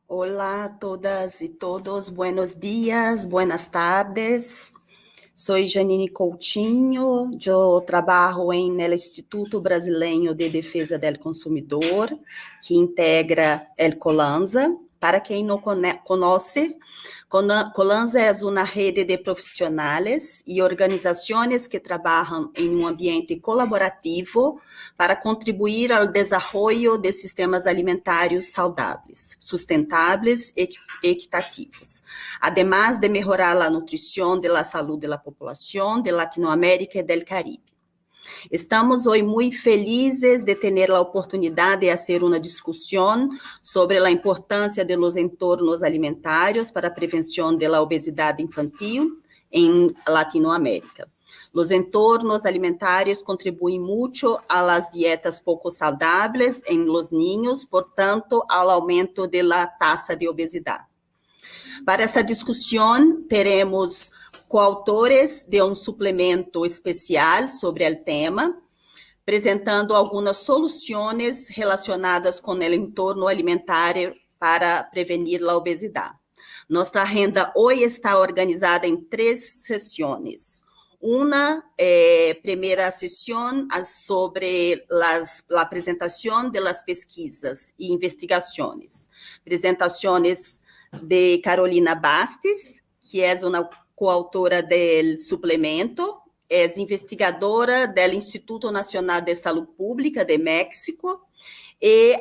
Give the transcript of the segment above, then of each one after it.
Hola a todas y todos, buenos días, buenas tardes. Soy Janine Coutinho, eu trabalho el Instituto Brasileño de Defesa del Consumidor, que integra el COLANSA. Para quem não conhece, COLANSA é uma rede de profissionais e organizações que trabalham em um ambiente colaborativo para contribuir ao desenvolvimento de sistemas alimentários saudáveis, sustentáveis e equitativos, además de melhorar a nutrição e a saúde da população de Latinoamérica e do Caribe. Estamos hoje muito felizes de ter a oportunidade de fazer uma discussão sobre a importância de los entornos alimentários para a prevenção da obesidade infantil em Latinoamérica. Os entornos alimentares contribuem muito a las dietas pouco saudáveis em los niños, portanto, ao aumento da taxa de obesidade. Para essa discussão, teremos coautores de um suplemento especial sobre o tema, apresentando algumas soluções relacionadas com o entorno alimentar para prevenir a obesidade. Nossa agenda hoje está organizada em 3 sessões. Uma primeira sessão sobre a apresentação das pesquisas e investigações. Apresentações de Carolina Bastis, que é uma coautora do suplemento, é investigadora do Instituto Nacional de Saúde Pública de México e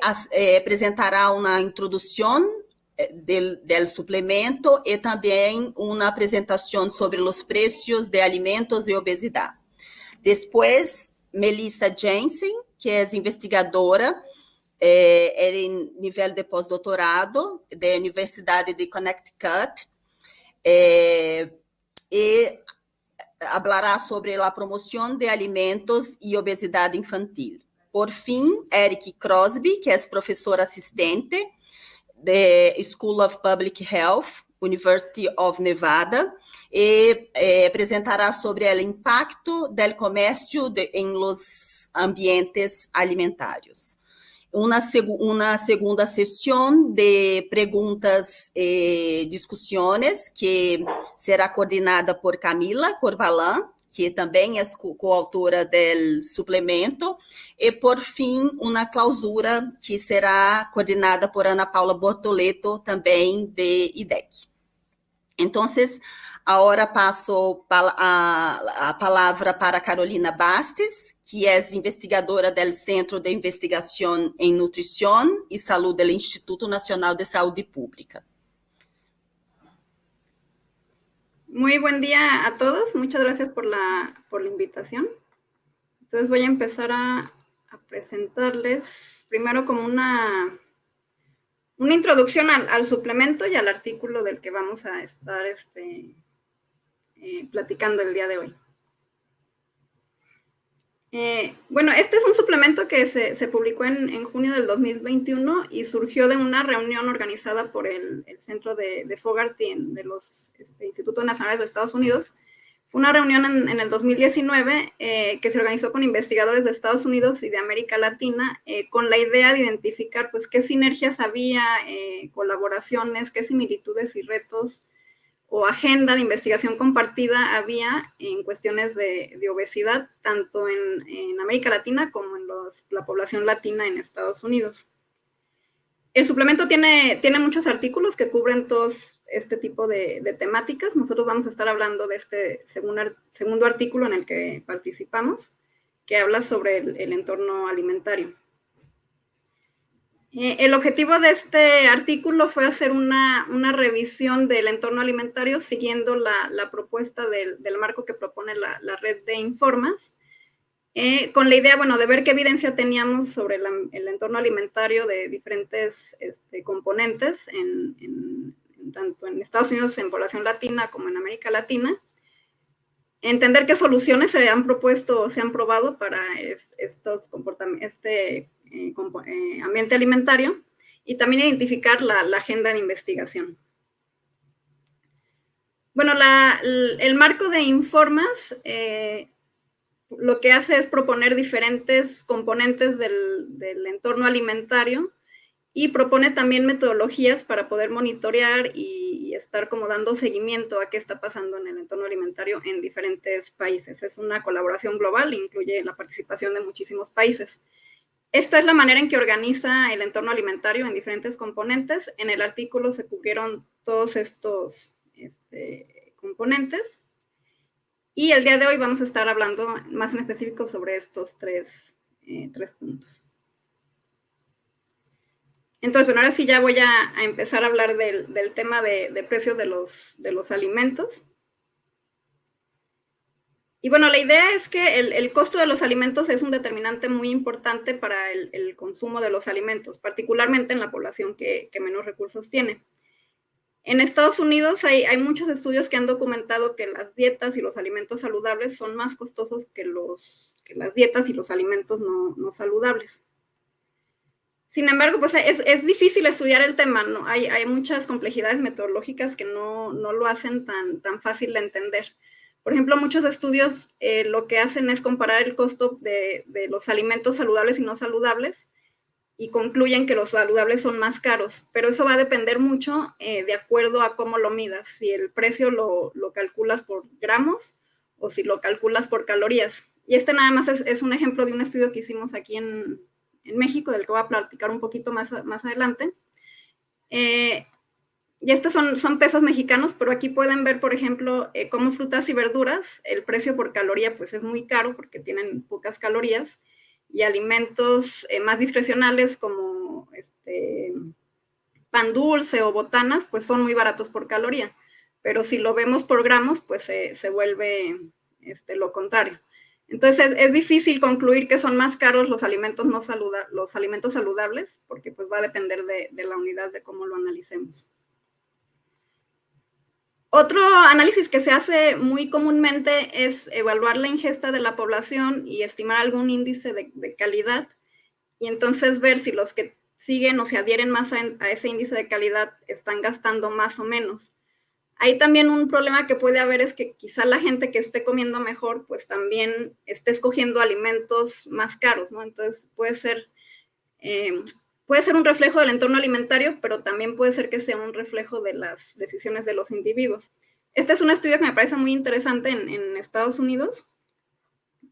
apresentará uma introdução do suplemento e também uma apresentação sobre os preços de alimentos e obesidade. Depois, Melissa Jensen, que é investigadora em nível de pós-doutorado da Universidade de Connecticut e falará sobre a promoção de alimentos e obesidade infantil. Por fim, Eric Crosby, que é professor assistente da School of Public Health, University of Nevada, e apresentará sobre o impacto do comércio em los ambientes alimentários. Uma segunda sessão de perguntas e discussões, que será coordenada por Camila Corvalán, que também é coautora do suplemento, e, por fim, uma clausura que será coordenada por Ana Paula Bortoleto, também de IDEC. Então, agora passo a palavra para Carolina Bastis, que é investigadora do Centro de Investigação em Nutrição e Saúde do Instituto Nacional de Saúde Pública. Muy buen día a todos, muchas gracias por la invitación. Entonces voy a empezar a presentarles primero como una introducción al suplemento y al artículo del que vamos a estar platicando el día de hoy. Bueno, este es un suplemento que se publicó en junio del 2021 y surgió de una reunión organizada por el Centro de Fogarty de los Institutos Nacionales de Estados Unidos. Fue una reunión en el 2019 que se organizó con investigadores de Estados Unidos y de América Latina con la idea de identificar pues qué sinergias había, colaboraciones, qué similitudes y retos o agenda de investigación compartida había en cuestiones de obesidad, tanto en América Latina como en la población latina en Estados Unidos. El suplemento tiene muchos artículos que cubren todos este tipo de temáticas. Nosotros vamos a estar hablando de este segundo artículo en el que participamos, que habla sobre el entorno alimentario. El objetivo de este artículo fue hacer una revisión del entorno alimentario siguiendo la propuesta del marco que propone la red de Informas, con la idea, bueno, de ver qué evidencia teníamos sobre el entorno alimentario de diferentes componentes, tanto en Estados Unidos, en población latina, como en América Latina, entender qué soluciones se han propuesto o se han probado para estos comportamientos, ambiente alimentario, y también identificar la agenda de investigación. Bueno, el marco de Informas lo que hace es proponer diferentes componentes del entorno alimentario y propone también metodologías para poder monitorear y estar como dando seguimiento a qué está pasando en el entorno alimentario en diferentes países. Es una colaboración global, incluye la participación de muchísimos países. Esta es la manera en que organiza el entorno alimentario en diferentes componentes. En el artículo se cubrieron todos estos componentes. Y el día de hoy vamos a estar hablando más en específico sobre estos tres puntos. Entonces, bueno, ahora sí ya voy a empezar a hablar del tema de precios de los alimentos. Y bueno, la idea es que el costo de los alimentos es un determinante muy importante para el consumo de los alimentos, particularmente en la población que menos recursos tiene. En Estados Unidos hay muchos estudios que han documentado que las dietas y los alimentos saludables son más costosos que las dietas y los alimentos no saludables. Sin embargo, pues es difícil estudiar el tema, ¿no? Hay muchas complejidades metodológicas que no lo hacen tan fácil de entender. Por ejemplo, muchos estudios lo que hacen es comparar el costo de los alimentos saludables y no saludables y concluyen que los saludables son más caros, pero eso va a depender mucho de acuerdo a cómo lo midas, si el precio lo calculas por gramos o si lo calculas por calorías. Y este nada más es un ejemplo de un estudio que hicimos aquí en México, del que voy a platicar un poquito más adelante. Y estos son pesos mexicanos, pero aquí pueden ver, por ejemplo, como frutas y verduras, el precio por caloría pues es muy caro porque tienen pocas calorías, y alimentos más discrecionales como pan dulce o botanas, pues son muy baratos por caloría. Pero si lo vemos por gramos, pues se vuelve lo contrario. Entonces es difícil concluir que son más caros los alimentos los alimentos saludables, porque pues va a depender de la unidad de cómo lo analicemos. Otro análisis que se hace muy comúnmente es evaluar la ingesta de la población y estimar algún índice de calidad, y entonces ver si los que siguen o se adhieren más a ese índice de calidad están gastando más o menos. Hay también un problema que puede haber, es que quizá la gente que esté comiendo mejor, pues también esté escogiendo alimentos más caros, ¿no? Entonces puede ser un reflejo del entorno alimentario, pero también puede ser que sea un reflejo de las decisiones de los individuos. Este es un estudio que me parece muy interesante en Estados Unidos,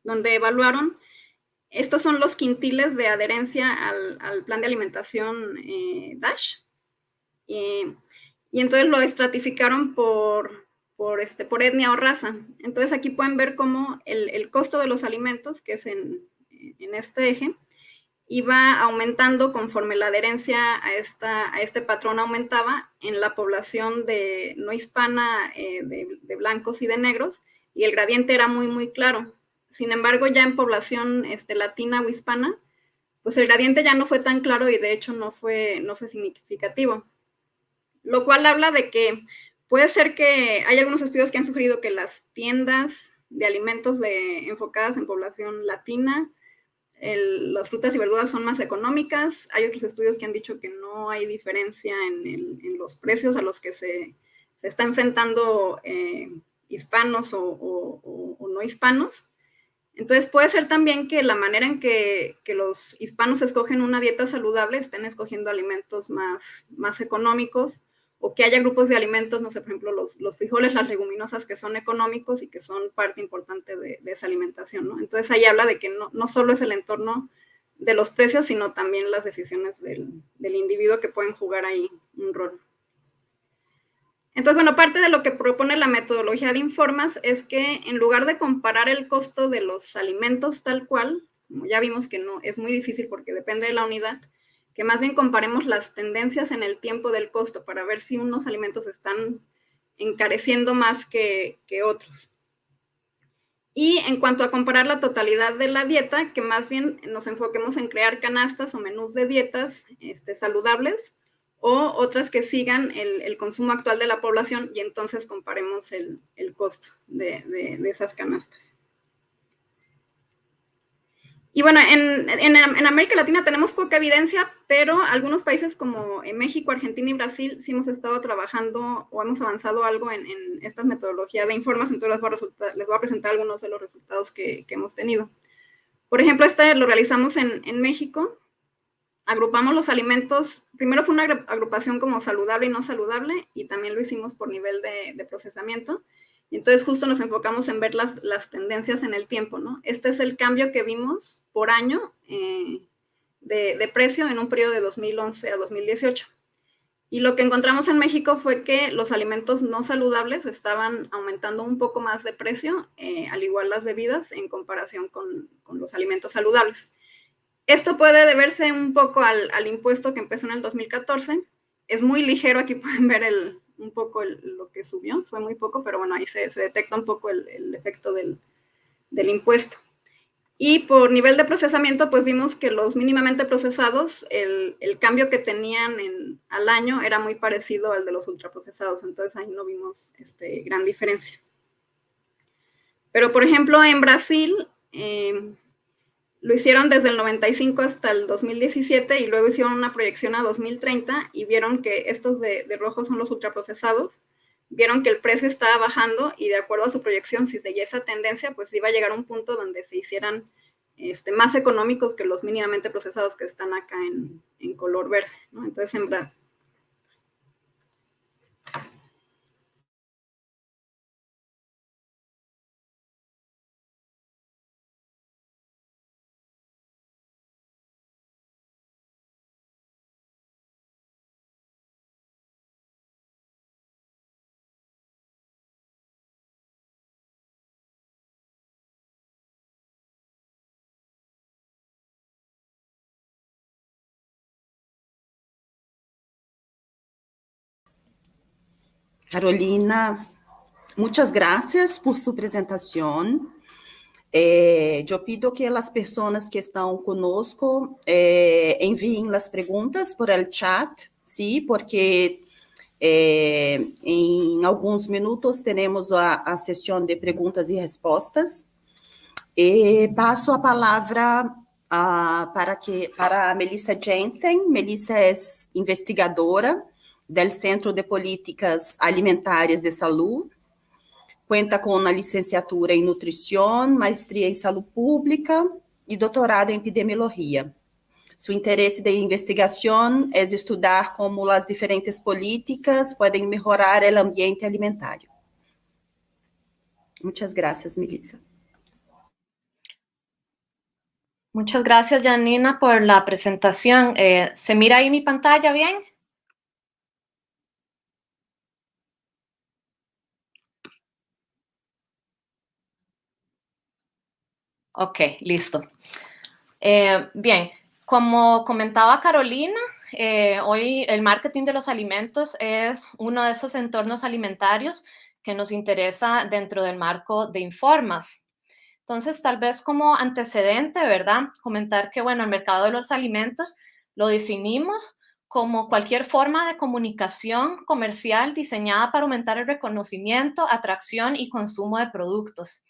donde evaluaron, estos son los quintiles de adherencia al plan de alimentación DASH, y entonces lo estratificaron por etnia o raza. Entonces aquí pueden ver cómo el costo de los alimentos, que es en este eje, iba aumentando conforme la adherencia a este patrón aumentaba en la población no hispana, de blancos y de negros, y el gradiente era muy, muy claro. Sin embargo, ya en población latina o hispana, pues el gradiente ya no fue tan claro y de hecho no fue significativo. Lo cual habla de que puede ser que hay algunos estudios que han sugerido que las tiendas de alimentos enfocadas en población latina, las frutas y verduras son más económicas. Hay otros estudios que han dicho que no hay diferencia en los precios a los que se está enfrentando hispanos o no hispanos. Entonces puede ser también que la manera en que los hispanos escogen una dieta saludable estén escogiendo alimentos más económicos, o que haya grupos de alimentos, no sé, por ejemplo, los frijoles, las leguminosas, que son económicos y que son parte importante de esa alimentación, ¿no? Entonces ahí habla de que no solo es el entorno de los precios, sino también las decisiones del individuo que pueden jugar ahí un rol. Entonces, bueno, parte de lo que propone la metodología de Informas es que en lugar de comparar el costo de los alimentos tal cual, como ya vimos que no es muy difícil porque depende de la unidad, que más bien comparemos las tendencias en el tiempo del costo para ver si unos alimentos están encareciendo más que otros. Y en cuanto a comparar la totalidad de la dieta, que más bien nos enfoquemos en crear canastas o menús de dietas saludables, o otras que sigan el consumo actual de la población, y entonces comparemos el costo de esas canastas. Y bueno, en América Latina tenemos poca evidencia, pero algunos países como México, Argentina y Brasil sí hemos estado trabajando o hemos avanzado algo en estas metodologías de Informas. Entonces les voy a presentar algunos de los resultados que hemos tenido. Por ejemplo, lo realizamos en México, agrupamos los alimentos, primero fue una agrupación como saludable y no saludable, y también lo hicimos por nivel de procesamiento. Y entonces justo nos enfocamos en ver las tendencias en el tiempo, ¿no? Este es el cambio que vimos por año de precio en un periodo de 2011 a 2018. Y lo que encontramos en México fue que los alimentos no saludables estaban aumentando un poco más de precio, al igual las bebidas, en comparación con los alimentos saludables. Esto puede deberse un poco al impuesto que empezó en el 2014. Es muy ligero, aquí pueden ver un poco lo que subió, fue muy poco, pero bueno, ahí se detecta un poco el efecto del impuesto. Y por nivel de procesamiento, pues vimos que los mínimamente procesados, el cambio que tenían al año era muy parecido al de los ultraprocesados, entonces ahí no vimos gran diferencia. Pero, por ejemplo, en Brasil, lo hicieron desde el 95 hasta el 2017 y luego hicieron una proyección a 2030 y vieron que estos de rojo son los ultraprocesados. Vieron que el precio estaba bajando y de acuerdo a su proyección, si seguía esa tendencia, pues iba a llegar a un punto donde se hicieran más económicos que los mínimamente procesados que están acá en color verde, ¿no? Entonces, en Brasil. Carolina, muchas gracias por su presentación. Yo pido que las personas que están conosco envíen las preguntas por el chat, ¿sí? Porque em alguns minutos teremos a sessão de perguntas e respostas. Passo a palavra para a Melissa Jensen. Melissa é investigadora do Centro de Políticas Alimentares de Saúde. Conta com uma licenciatura em Nutrição, maestria em Saúde Pública e doutorado em Epidemiologia. Seu interesse de investigação é estudar como as diferentes políticas podem melhorar o ambiente alimentário. Muchas gracias, Melissa. Muchas gracias, Janina, por la presentación. ¿Se mira ahí mi pantalla bien? Ok, listo. Bien, como comentaba Carolina, hoy el marketing de los alimentos es uno de esos entornos alimentarios que nos interesa dentro del marco de Informas. Entonces, tal vez como antecedente, ¿verdad? Comentar que, bueno, el mercado de los alimentos lo definimos como cualquier forma de comunicación comercial diseñada para aumentar el reconocimiento, atracción y consumo de productos.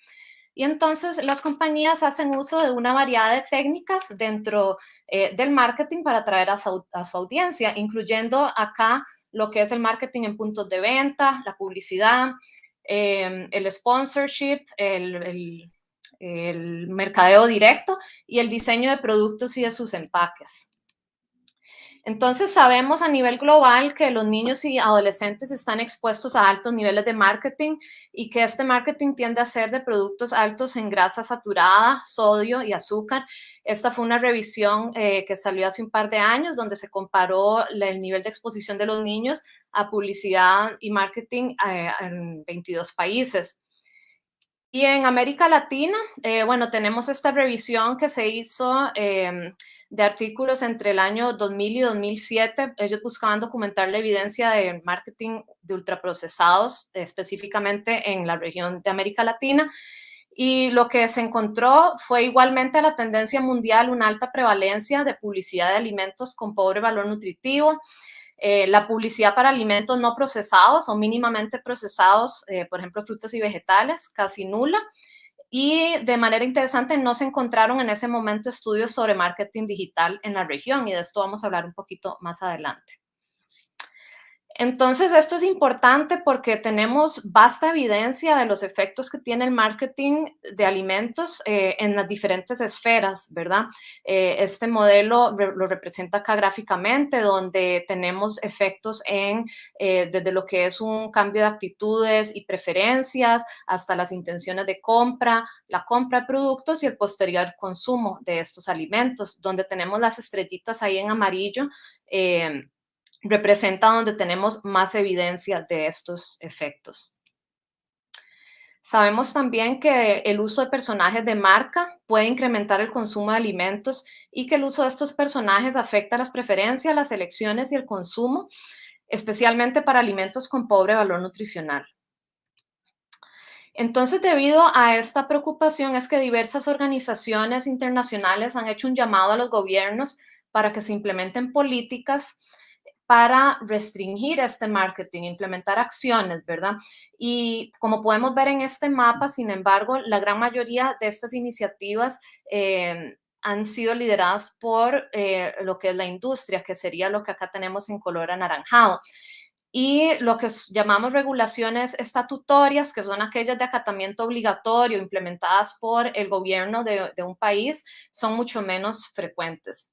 Y entonces las compañías hacen uso de una variedad de técnicas dentro del marketing para atraer a su audiencia, incluyendo acá lo que es el marketing en puntos de venta, la publicidad, el sponsorship, el mercadeo directo y el diseño de productos y de sus empaques. Entonces, sabemos a nivel global que los niños y adolescentes están expuestos a altos niveles de marketing y que este marketing tiende a ser de productos altos en grasa saturada, sodio y azúcar. Esta fue una revisión que salió hace un par de años donde se comparó el nivel de exposición de los niños a publicidad y marketing en 22 países. Y en América Latina, bueno, tenemos esta revisión que se hizo de artículos entre el año 2000 y 2007. Ellos buscaban documentar la evidencia de marketing de ultraprocesados, específicamente en la región de América Latina. Y lo que se encontró fue igualmente la tendencia mundial, una alta prevalencia de publicidad de alimentos con pobre valor nutritivo. La publicidad para alimentos no procesados o mínimamente procesados, por ejemplo, frutas y vegetales, casi nula. Y de manera interesante no se encontraron en ese momento estudios sobre marketing digital en la región y de esto vamos a hablar un poquito más adelante. Entonces, esto es importante porque tenemos vasta evidencia de los efectos que tiene el marketing de alimentos en las diferentes esferas, ¿verdad? Este modelo lo representa acá gráficamente, donde tenemos efectos desde lo que es un cambio de actitudes y preferencias hasta las intenciones de compra, la compra de productos y el posterior consumo de estos alimentos, donde tenemos las estrellitas ahí en amarillo. Representa donde tenemos más evidencia de estos efectos. Sabemos también que el uso de personajes de marca puede incrementar el consumo de alimentos y que el uso de estos personajes afecta las preferencias, las elecciones y el consumo, especialmente para alimentos con pobre valor nutricional. Entonces, debido a esta preocupación es que diversas organizaciones internacionales han hecho un llamado a los gobiernos para que se implementen políticas para restringir este marketing, implementar acciones, ¿verdad? Y como podemos ver en este mapa, sin embargo, la gran mayoría de estas iniciativas han sido lideradas por lo que es la industria, que sería lo que acá tenemos en color anaranjado. Y lo que llamamos regulaciones estatutorias, que son aquellas de acatamiento obligatorio implementadas por el gobierno de un país, son mucho menos frecuentes.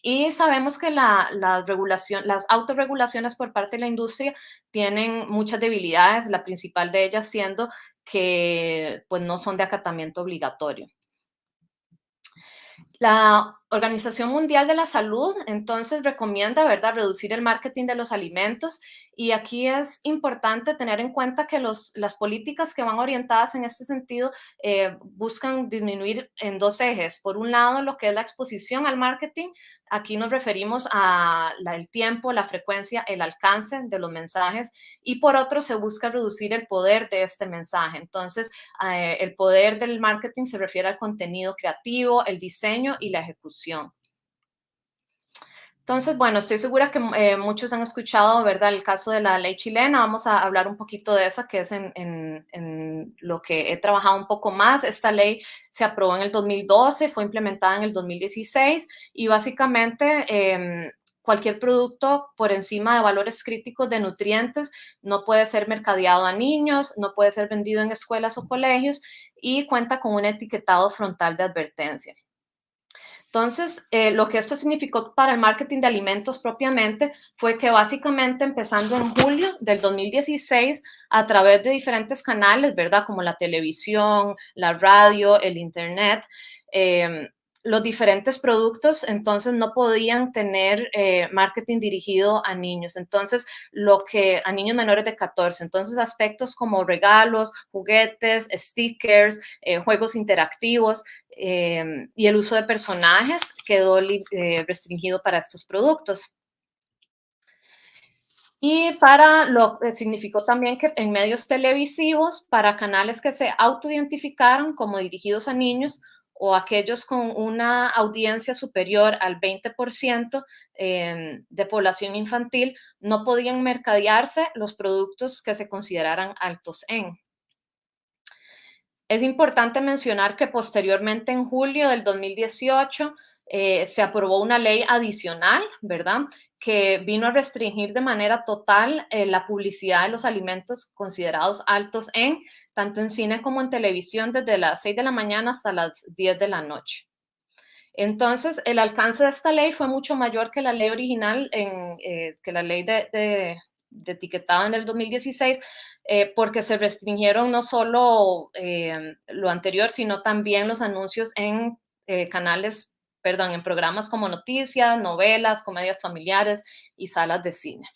Y sabemos que las autorregulaciones por parte de la industria tienen muchas debilidades, la principal de ellas siendo que pues, no son de acatamiento obligatorio. La Organización Mundial de la Salud, entonces, recomienda, ¿verdad?, reducir el marketing de los alimentos, y aquí es importante tener en cuenta que las políticas que van orientadas en este sentido buscan disminuir en dos ejes. Por un lado, lo que es la exposición al marketing. Aquí nos referimos al tiempo, la frecuencia, el alcance de los mensajes, y por otro, se busca reducir el poder de este mensaje. Entonces, el poder del marketing se refiere al contenido creativo, el diseño y la ejecución. Entonces, bueno, estoy segura que muchos han escuchado, ¿verdad?, el caso de la ley chilena. Vamos a hablar un poquito de esa, que es en lo que he trabajado un poco más. Esta ley se aprobó en el 2012, fue implementada en el 2016 y básicamente cualquier producto por encima de valores críticos de nutrientes no puede ser mercadeado a niños, no puede ser vendido en escuelas o colegios y cuenta con un etiquetado frontal de advertencia. Entonces, lo que esto significó para el marketing de alimentos propiamente fue que básicamente empezando en julio del 2016, a través de diferentes canales, ¿verdad?, como la televisión, la radio, el internet, los diferentes productos entonces no podían tener marketing dirigido a niños. Entonces, a niños menores de 14. Entonces, aspectos como regalos, juguetes, stickers, juegos interactivos, y el uso de personajes quedó restringido para estos productos. Y significó también que en medios televisivos, para canales que se autoidentificaron como dirigidos a niños o aquellos con una audiencia superior al 20% de población infantil, no podían mercadearse los productos que se consideraran altos en. Es importante mencionar que posteriormente, en julio del 2018, se aprobó una ley adicional, ¿verdad?, que vino a restringir de manera total la publicidad de los alimentos considerados altos en, tanto en cine como en televisión, desde las 6 de la mañana hasta las 10 de la noche. Entonces, el alcance de esta ley fue mucho mayor que la ley original, que la ley de etiquetado en el 2016, porque se restringieron no solo lo anterior, sino también los anuncios en en programas como noticias, novelas, comedias familiares y salas de cine.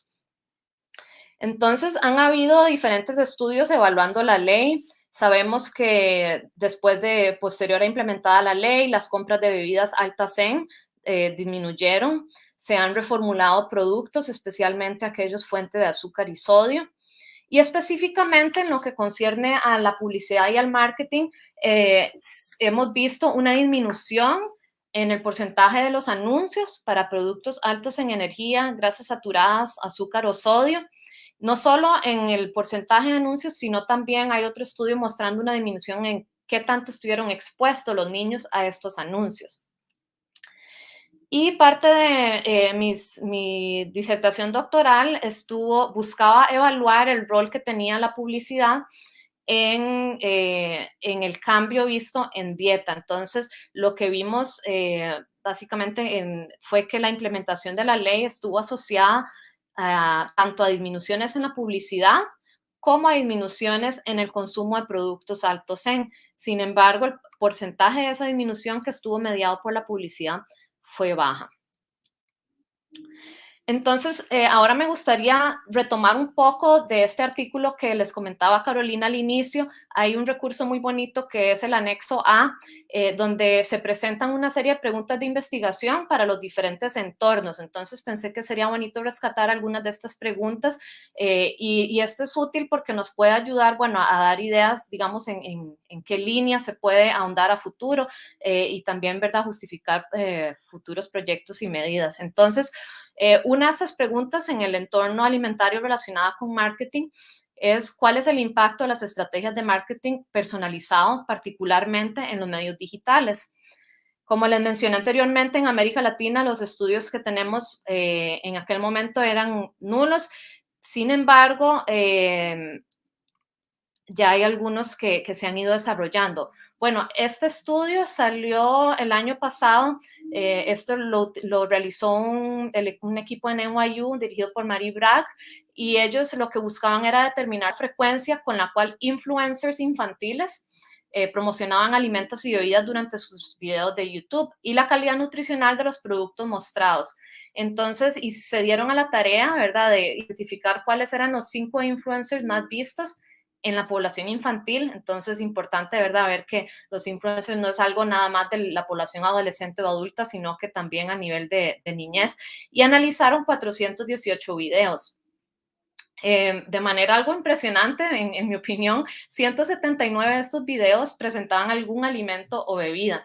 Entonces, han habido diferentes estudios evaluando la ley. Sabemos que posterior a implementada la ley, las compras de bebidas altas en disminuyeron. Se han reformulado productos, especialmente aquellos fuentes de azúcar y sodio. Y específicamente en lo que concierne a la publicidad y al marketing, hemos visto una disminución en el porcentaje de los anuncios para productos altos en energía, grasas saturadas, azúcar o sodio. No solo en el porcentaje de anuncios, sino también hay otro estudio mostrando una disminución en qué tanto estuvieron expuestos los niños a estos anuncios. Y parte de mi disertación doctoral buscaba evaluar el rol que tenía la publicidad en el cambio visto en dieta. Entonces, lo que vimos básicamente fue que la implementación de la ley estuvo asociada tanto a disminuciones en la publicidad como a disminuciones en el consumo de productos altos en. Sin embargo, el porcentaje de esa disminución que estuvo mediado por la publicidad fue baja. Entonces, ahora me gustaría retomar un poco de este artículo que les comentaba Carolina al inicio. Hay un recurso muy bonito que es el anexo A, donde se presentan una serie de preguntas de investigación para los diferentes entornos. Entonces, pensé que sería bonito rescatar algunas de estas preguntas y esto es útil porque nos puede ayudar, bueno, a dar ideas, digamos, en qué línea se puede ahondar a futuro y también, ¿verdad?, justificar futuros proyectos y medidas. Entonces, una de esas preguntas en el entorno alimentario relacionada con marketing es cuál es el impacto de las estrategias de marketing personalizado, particularmente en los medios digitales. Como les mencioné anteriormente, en América Latina los estudios que tenemos en aquel momento eran nulos. Sin embargo, ya hay algunos que se han ido desarrollando. Bueno, este estudio salió el año pasado. Esto lo realizó un equipo en NYU dirigido por Marie Bragg, y ellos lo que buscaban era determinar frecuencia con la cual influencers infantiles promocionaban alimentos y bebidas durante sus videos de YouTube y la calidad nutricional de los productos mostrados. Entonces, y se dieron a la tarea, ¿verdad?, de identificar cuáles eran los 5 influencers más vistos en la población infantil. Entonces es importante, ¿verdad?, ver que los influencers no es algo nada más de la población adolescente o adulta, sino que también a nivel de niñez, y analizaron 418 videos. De manera algo impresionante, en mi opinión, 179 de estos videos presentaban algún alimento o bebida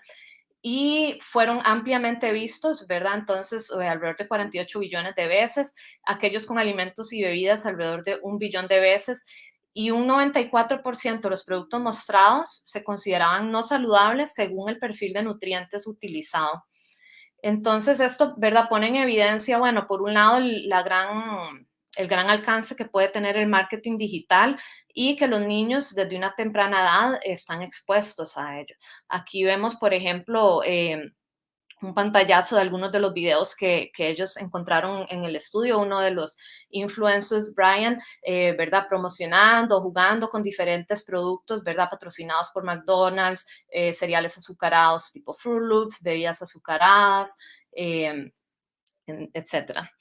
y fueron ampliamente vistos, ¿verdad? Entonces, alrededor de 48 billones de veces, aquellos con alimentos y bebidas alrededor de 1 billón de veces, y un 94% de los productos mostrados se consideraban no saludables según el perfil de nutrientes utilizado. Entonces, esto, ¿verdad?, pone en evidencia, bueno, por un lado, el gran alcance que puede tener el marketing digital y que los niños desde una temprana edad están expuestos a ello. Aquí vemos, por ejemplo, un pantallazo de algunos de los videos que ellos encontraron en el estudio. Uno de los influencers, Brian, ¿verdad?, promocionando, jugando con diferentes productos, ¿verdad?, patrocinados por McDonald's, cereales azucarados tipo Fruit Loops, bebidas azucaradas, etcétera.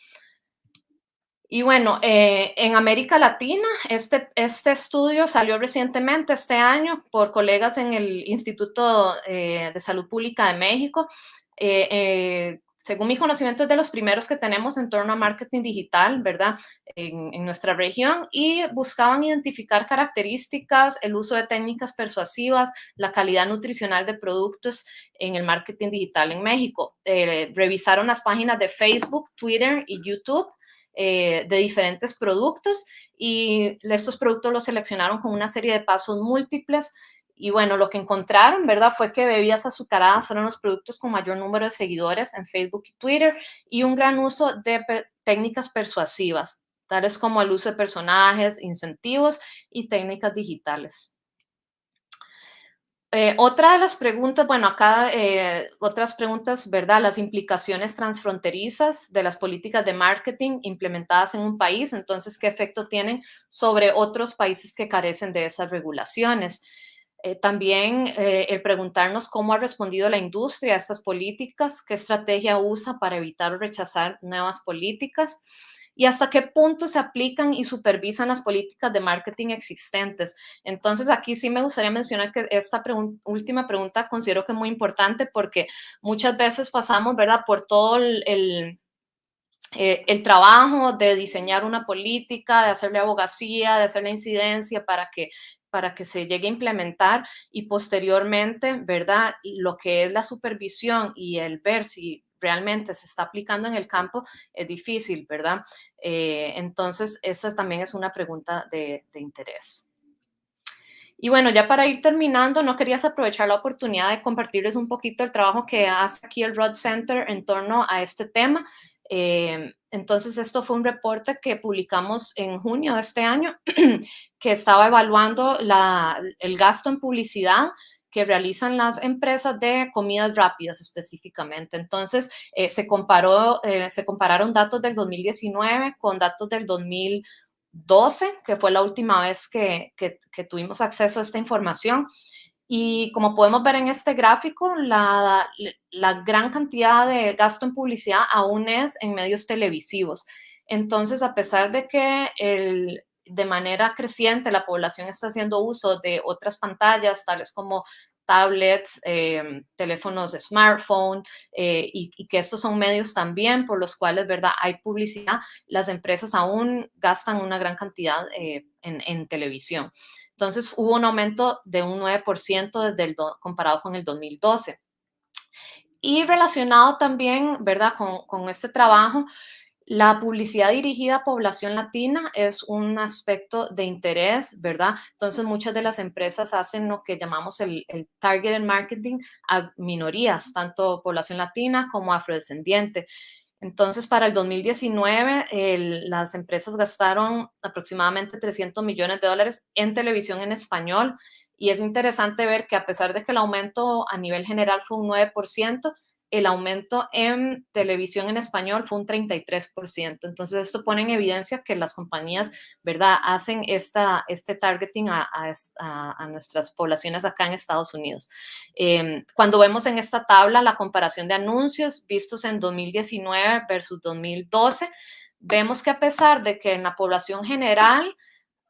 Y bueno, en América Latina, este estudio salió recientemente este año por colegas en el Instituto de Salud Pública de México. Según mi conocimiento, es de los primeros que tenemos en torno a marketing digital, ¿verdad?, en nuestra región, y buscaban identificar características, el uso de técnicas persuasivas, la calidad nutricional de productos en el marketing digital en México. Revisaron las páginas de Facebook, Twitter y YouTube de diferentes productos, y estos productos los seleccionaron con una serie de pasos múltiples. Y bueno, lo que encontraron, ¿verdad?, fue que bebidas azucaradas fueron los productos con mayor número de seguidores en Facebook y Twitter, y un gran uso de técnicas persuasivas, tales como el uso de personajes, incentivos y técnicas digitales. Otra de las preguntas, bueno, acá otras preguntas, ¿verdad?, las implicaciones transfronterizas de las políticas de marketing implementadas en un país. Entonces, ¿qué efecto tienen sobre otros países que carecen de esas regulaciones? También el preguntarnos cómo ha respondido la industria a estas políticas, qué estrategia usa para evitar o rechazar nuevas políticas, y hasta qué punto se aplican y supervisan las políticas de marketing existentes. Entonces, aquí sí me gustaría mencionar que esta última pregunta considero que es muy importante, porque muchas veces pasamos, ¿verdad?, por todo el trabajo de diseñar una política, de hacerle abogacía, de hacerle incidencia para que se llegue a implementar, y posteriormente, ¿verdad?, lo que es la supervisión y el ver si realmente se está aplicando en el campo es difícil, ¿verdad? Entonces, esa también es una pregunta de interés. Y bueno, ya para ir terminando, no querías aprovechar la oportunidad de compartirles un poquito el trabajo que hace aquí el Rudd Center en torno a este tema. Entonces, esto fue un reporte que publicamos en junio de este año, que estaba evaluando el gasto en publicidad que realizan las empresas de comidas rápidas específicamente. Entonces, se compararon datos del 2019 con datos del 2012, que fue la última vez que tuvimos acceso a esta información. Y como podemos ver en este gráfico, la gran cantidad de gasto en publicidad aún es en medios televisivos. Entonces, a pesar de que de manera creciente la población está haciendo uso de otras pantallas, tales como tablets, teléfonos de smartphone, y que estos son medios también por los cuales, ¿verdad?, hay publicidad, las empresas aún gastan una gran cantidad en televisión. Entonces, hubo un aumento de un 9% comparado con el 2012. Y relacionado también, ¿verdad?, con este trabajo, la publicidad dirigida a población latina es un aspecto de interés, ¿verdad? Entonces, muchas de las empresas hacen lo que llamamos el targeted marketing a minorías, tanto población latina como afrodescendiente. Entonces, para el 2019, las empresas gastaron aproximadamente $300 millones en televisión en español, y es interesante ver que a pesar de que el aumento a nivel general fue un 9%, el aumento en televisión en español fue un 33%. Entonces, esto pone en evidencia que las compañías, ¿verdad?, hacen este targeting a nuestras poblaciones acá en Estados Unidos. Cuando vemos en esta tabla la comparación de anuncios vistos en 2019 versus 2012, vemos que a pesar de que en la población general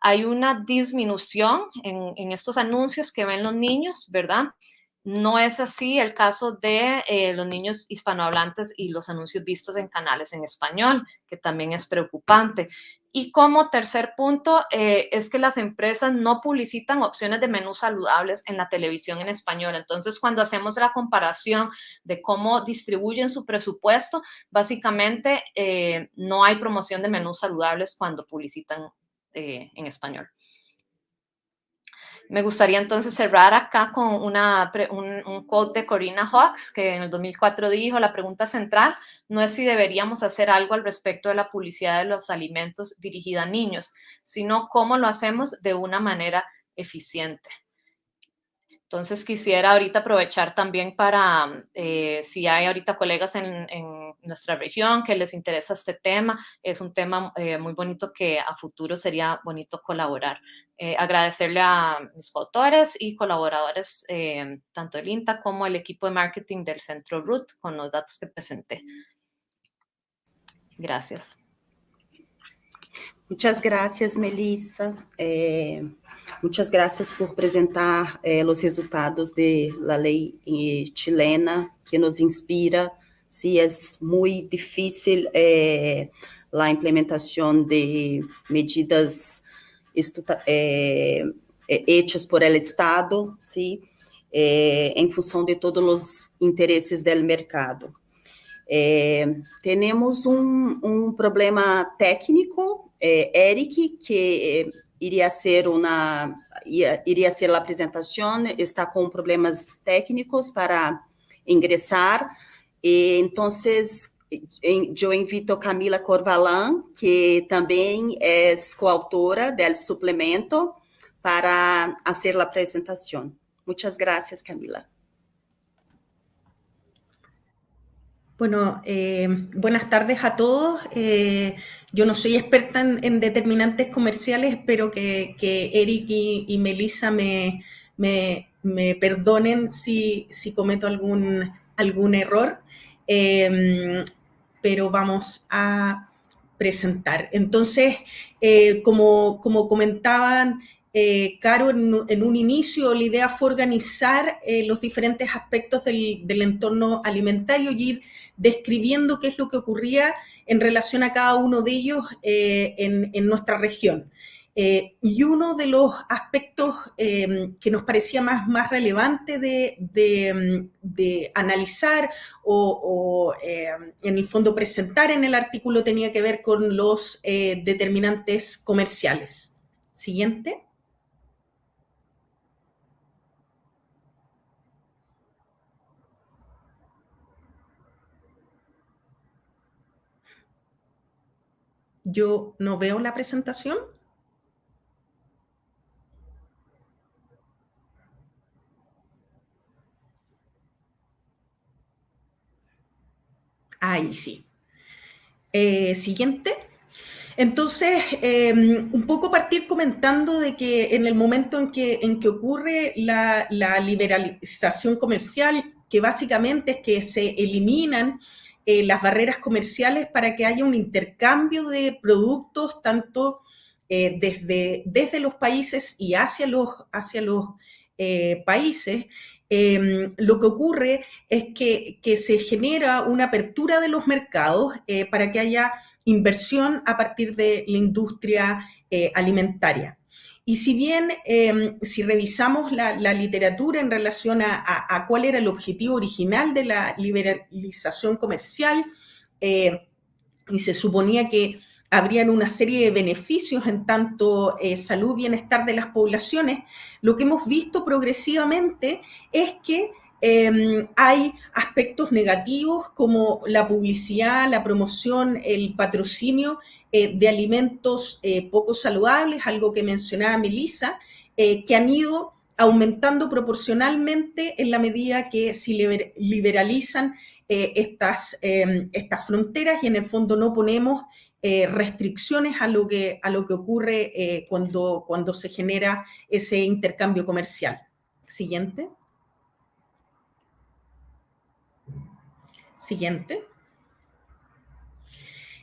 hay una disminución en estos anuncios que ven los niños, ¿verdad? No es así el caso de los niños hispanohablantes y los anuncios vistos en canales en español, que también es preocupante. Y como tercer punto, es que las empresas no publicitan opciones de menús saludables en la televisión en español. Entonces, cuando hacemos la comparación de cómo distribuyen su presupuesto, básicamente no hay promoción de menús saludables cuando publicitan en español. Me gustaría entonces cerrar acá con un quote de Corinna Hawkes, que en el 2004 dijo: la pregunta central no es si deberíamos hacer algo al respecto de la publicidad de los alimentos dirigida a niños, sino cómo lo hacemos de una manera eficiente. Entonces, quisiera ahorita aprovechar también para, si hay ahorita colegas en nuestra región que les interesa este tema, es un tema muy bonito que a futuro sería bonito colaborar. Agradecerle a mis coautores y colaboradores, tanto del INTA como el equipo de marketing del Centro Rudd, con los datos que presenté. Gracias. Muchas gracias, Melissa. Muchas gracias por presentar os resultados da lei chilena, que nos inspira. Sí, é muito difícil a implementação de medidas hechas por el Estado, sí, em função de todos os interesses do mercado. Temos um problema técnico, Eric, que iria ser a apresentação, está com problemas técnicos para ingressar, e então eu invito Camila Corvalán, que também é coautora do suplemento, para fazer a apresentação. Muchas gracias, Camila. Bueno, buenas tardes a todos. Yo no soy experta en determinantes comerciales, espero que Eric y Melissa me perdonen si cometo algún error, pero vamos a presentar. Entonces, como comentaban Caro, en un inicio, la idea fue organizar los diferentes aspectos del entorno alimentario y ir describiendo qué es lo que ocurría en relación a cada uno de ellos en nuestra región. Y uno de los aspectos que nos parecía más relevante de analizar o en el fondo presentar en el artículo tenía que ver con los determinantes comerciales. Siguiente. Yo no veo la presentación. Ahí sí. Siguiente. Entonces, un poco partir comentando de que en el momento en que ocurre la liberalización comercial, que básicamente es que se eliminan las barreras comerciales para que haya un intercambio de productos tanto desde los países y hacia los países, lo que ocurre es que se genera una apertura de los mercados para que haya inversión a partir de la industria alimentaria. Y si bien, si revisamos la literatura en relación a cuál era el objetivo original de la liberalización comercial, y se suponía que habrían una serie de beneficios en tanto salud y bienestar de las poblaciones, lo que hemos visto progresivamente es que hay aspectos negativos como la publicidad, la promoción, el patrocinio de alimentos poco saludables, algo que mencionaba Melissa, que han ido aumentando proporcionalmente en la medida que se liberalizan estas fronteras y en el fondo no ponemos restricciones a lo que ocurre cuando se genera ese intercambio comercial. Siguiente. Siguiente.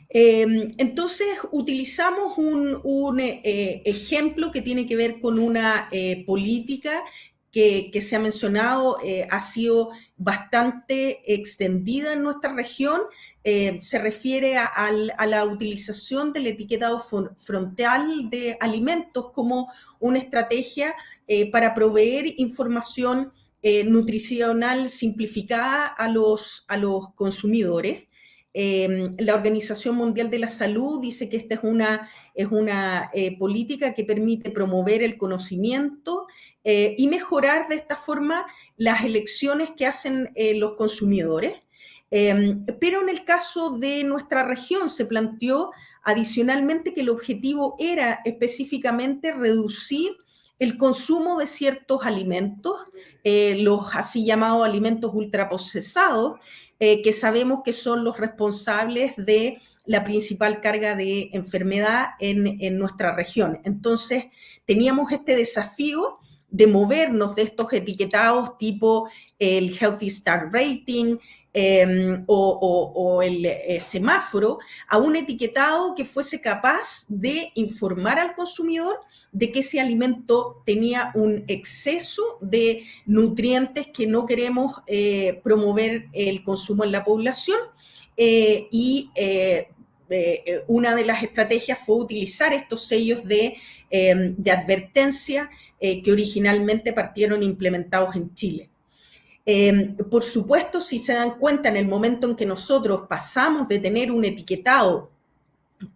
Entonces, utilizamos un ejemplo que tiene que ver con una política que se ha mencionado, ha sido bastante extendida en nuestra región. Se refiere a la utilización del etiquetado frontal de alimentos como una estrategia para proveer información nutricional simplificada a los consumidores. La Organización Mundial de la Salud dice que esta es una política que permite promover el conocimiento y mejorar de esta forma las elecciones que hacen los consumidores. Pero en el caso de nuestra región se planteó adicionalmente que el objetivo era específicamente reducir el consumo de ciertos alimentos, los así llamados alimentos ultraprocesados, que sabemos que son los responsables de la principal carga de enfermedad en nuestra región. Entonces, teníamos este desafío de movernos de estos etiquetados tipo el Healthy Star Rating o el semáforo a un etiquetado que fuese capaz de informar al consumidor de que ese alimento tenía un exceso de nutrientes que no queremos promover el consumo en la población una de las estrategias fue utilizar estos sellos de advertencia que originalmente partieron implementados en Chile. Por supuesto, si se dan cuenta, en el momento en que nosotros pasamos de tener un etiquetado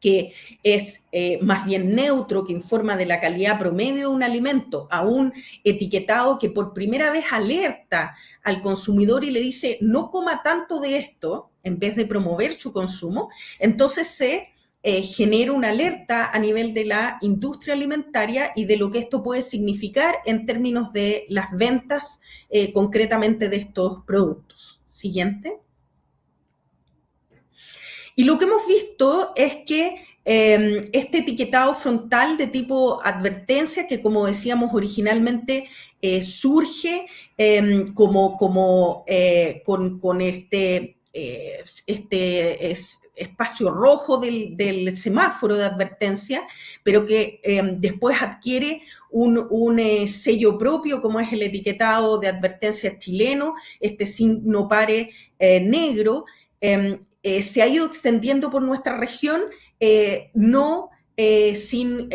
que es más bien neutro, que informa de la calidad promedio de un alimento, a un etiquetado que por primera vez alerta al consumidor y le dice no coma tanto de esto, en vez de promover su consumo, entonces se genera una alerta a nivel de la industria alimentaria y de lo que esto puede significar en términos de las ventas concretamente de estos productos. Siguiente. Y lo que hemos visto es que este etiquetado frontal de tipo advertencia, que como decíamos originalmente surge con este espacio rojo del semáforo de advertencia, pero que después adquiere un sello propio, como es el etiquetado de advertencia chileno, este signo pare negro, se ha ido extendiendo por nuestra región, no sin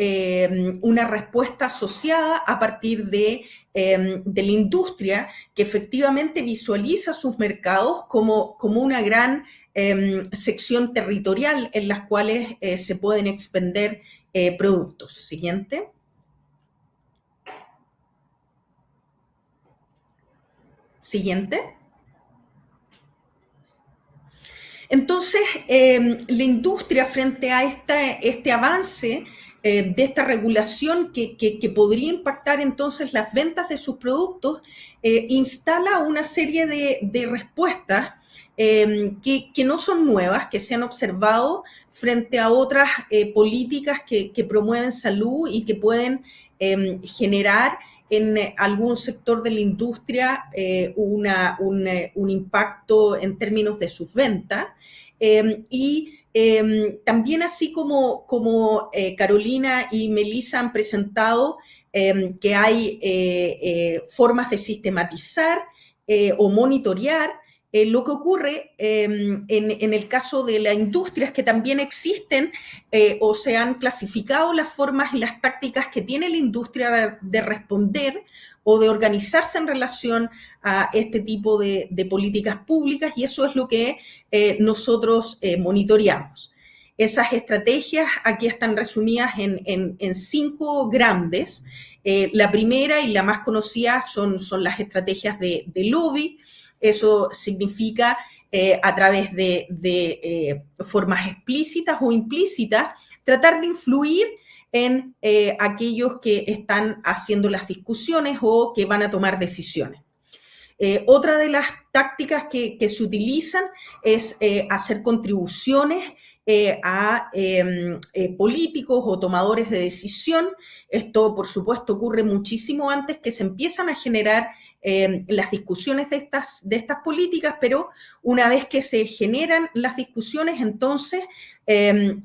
una respuesta asociada a partir de la industria que efectivamente visualiza sus mercados como una gran sección territorial en las cuales se pueden expender productos. Siguiente. Siguiente. Entonces, la industria frente a este avance de esta regulación que podría impactar entonces las ventas de sus productos, instala una serie de respuestas que no son nuevas, que se han observado frente a otras políticas que promueven salud y que pueden generar en algún sector de la industria un impacto en términos de sus ventas. También así como Carolina y Melissa han presentado que hay formas de sistematizar o monitorear lo que ocurre en el caso de la industria es que también existen o se han clasificado las formas y las tácticas que tiene la industria de responder o de organizarse en relación a este tipo de políticas públicas, y eso es lo que nosotros monitoreamos. Esas estrategias aquí están resumidas en 5 grandes. La primera y la más conocida son las estrategias de lobby. Eso significa a través de formas explícitas o implícitas, tratar de influir en aquellos que están haciendo las discusiones o que van a tomar decisiones. Otra de las tácticas que se utilizan es hacer contribuciones a políticos o tomadores de decisión. Esto, por supuesto, ocurre muchísimo antes que se empiezan a generar las discusiones de estas políticas, pero una vez que se generan las discusiones, entonces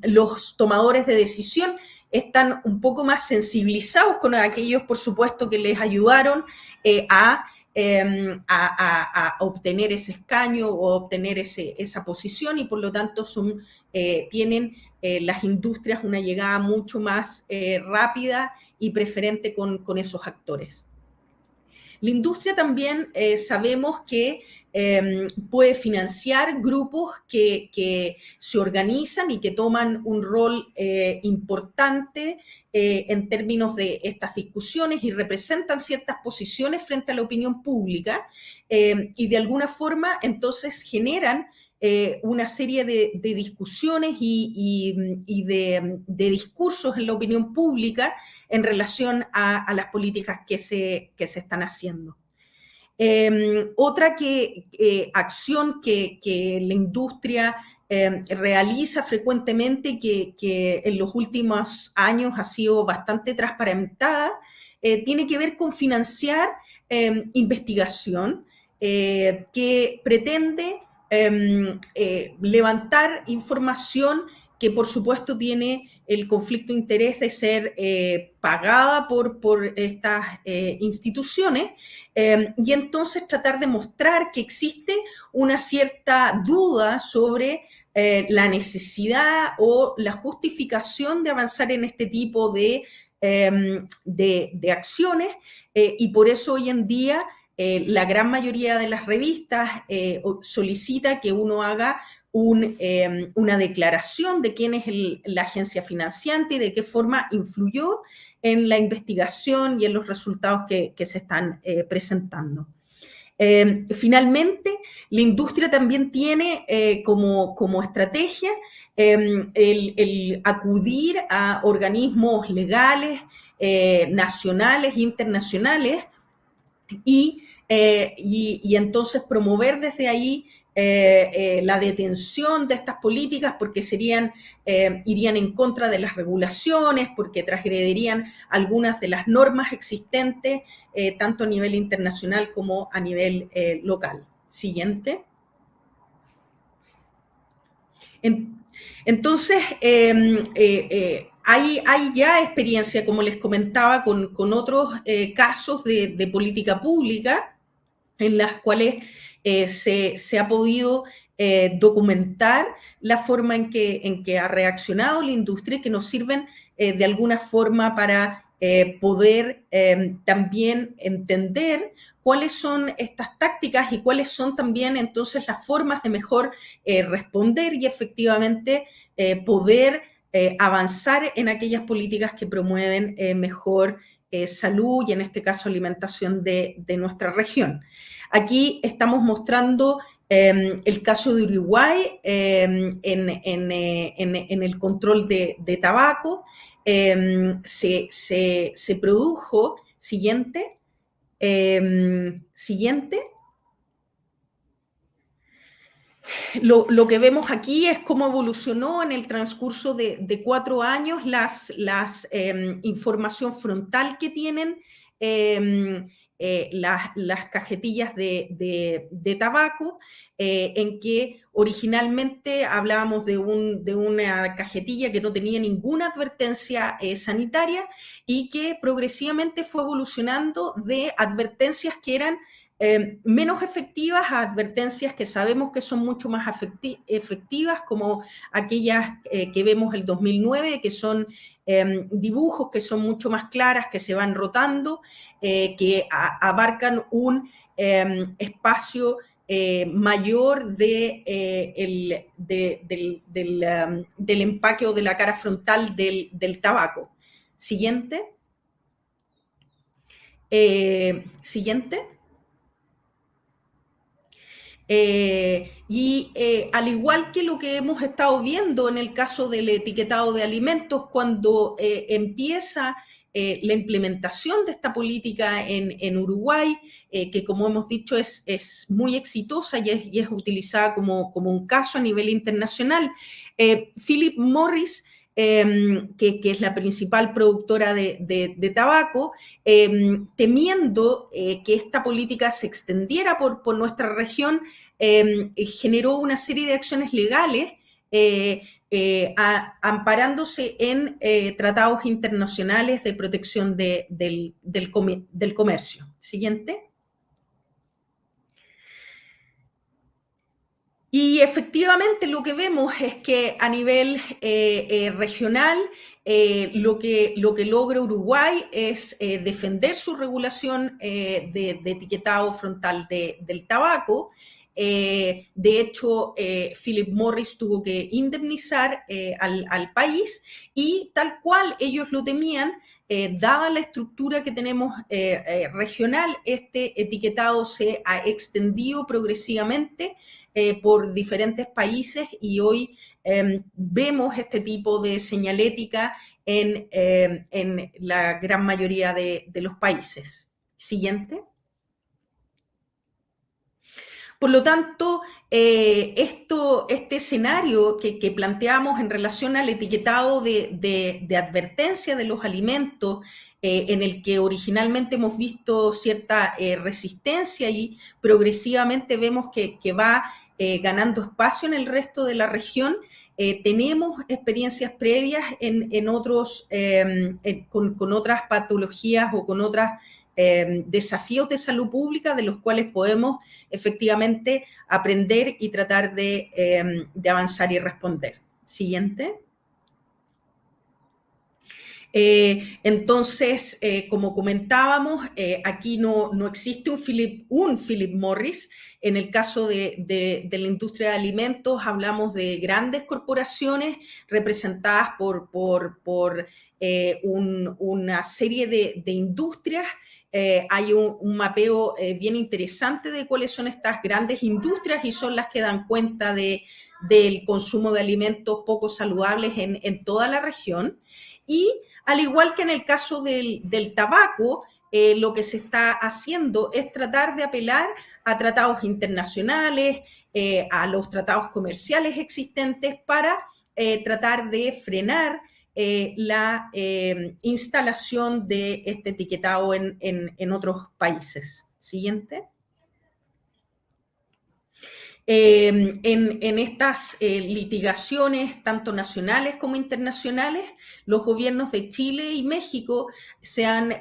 los tomadores de decisión están un poco más sensibilizados con aquellos, por supuesto, que les ayudaron a obtener ese escaño o obtener esa posición, y por lo tanto tienen las industrias una llegada mucho más rápida y preferente con esos actores. La industria también sabemos que puede financiar grupos que se organizan y que toman un rol importante en términos de estas discusiones y representan ciertas posiciones frente a la opinión pública y de alguna forma entonces generan una serie de discusiones y de discursos en la opinión pública en relación a las políticas que se están haciendo. Otra acción que la industria realiza frecuentemente, que en los últimos años ha sido bastante transparentada, tiene que ver con financiar investigación que pretende levantar información que por supuesto tiene el conflicto de interés de ser pagada por estas instituciones y entonces tratar de mostrar que existe una cierta duda sobre la necesidad o la justificación de avanzar en este tipo de acciones y por eso hoy en día la gran mayoría de las revistas solicita que uno haga una declaración de quién es la agencia financiante y de qué forma influyó en la investigación y en los resultados que se están presentando. Finalmente, la industria también tiene como estrategia el acudir a organismos legales, nacionales e internacionales, y entonces promover desde ahí la detención de estas políticas porque irían en contra de las regulaciones, porque transgredirían algunas de las normas existentes, tanto a nivel internacional como a nivel local. Siguiente. Entonces, hay ya experiencia, como les comentaba, con otros casos de política pública en las cuales se ha podido documentar la forma en que ha reaccionado la industria, que nos sirven de alguna forma para poder también entender cuáles son estas tácticas y cuáles son también entonces las formas de mejor responder y efectivamente poder avanzar en aquellas políticas que promueven mejor salud y en este caso alimentación de nuestra región. Aquí estamos mostrando El caso de Uruguay en el control de tabaco se produjo, siguiente, Lo que vemos aquí es cómo evolucionó en el transcurso de 4 años las información frontal que tienen las cajetillas de tabaco, en que originalmente hablábamos de una cajetilla que no tenía ninguna advertencia sanitaria y que progresivamente fue evolucionando de advertencias que eran menos efectivas a advertencias que sabemos que son mucho más efectivas, como aquellas que vemos el 2009, que son dibujos que son mucho más claras, que se van rotando, que abarcan un espacio mayor del empaque o de la cara frontal del tabaco. Siguiente. Siguiente. Al igual que lo que hemos estado viendo en el caso del etiquetado de alimentos, cuando empieza la implementación de esta política en Uruguay, que como hemos dicho es muy exitosa y es utilizada como un caso a nivel internacional, Philip Morris, que es la principal productora de tabaco, temiendo que esta política se extendiera por nuestra región, generó una serie de acciones legales amparándose en tratados internacionales de protección del comercio. Siguiente. Y efectivamente lo que vemos es que a nivel regional lo que logra Uruguay es defender su regulación de etiquetado frontal del tabaco. De hecho, Philip Morris tuvo que indemnizar al país y tal cual ellos lo temían, dada la estructura que tenemos regional, este etiquetado se ha extendido progresivamente por diferentes países y hoy vemos este tipo de señalética en la gran mayoría de los países. Siguiente. Por lo tanto, este escenario que planteamos en relación al etiquetado de advertencia de los alimentos, en el que originalmente hemos visto cierta resistencia y progresivamente vemos que va ganando espacio en el resto de la región, tenemos experiencias previas en otros, con otras patologías o con otras desafíos de salud pública de los cuales podemos efectivamente aprender y tratar de avanzar y responder. Siguiente. Entonces, como comentábamos, aquí no existe un Philip Morris. En el caso de la industria de alimentos, hablamos de grandes corporaciones representadas por una serie de industrias. Hay un mapeo bien interesante de cuáles son estas grandes industrias y son las que dan cuenta del consumo de alimentos poco saludables en toda la región. Y al igual que en el caso del tabaco, lo que se está haciendo es tratar de apelar a tratados internacionales, a los tratados comerciales existentes para tratar de frenar la instalación de este etiquetado en otros países. Siguiente. En estas litigaciones, tanto nacionales como internacionales, los gobiernos de Chile y México se han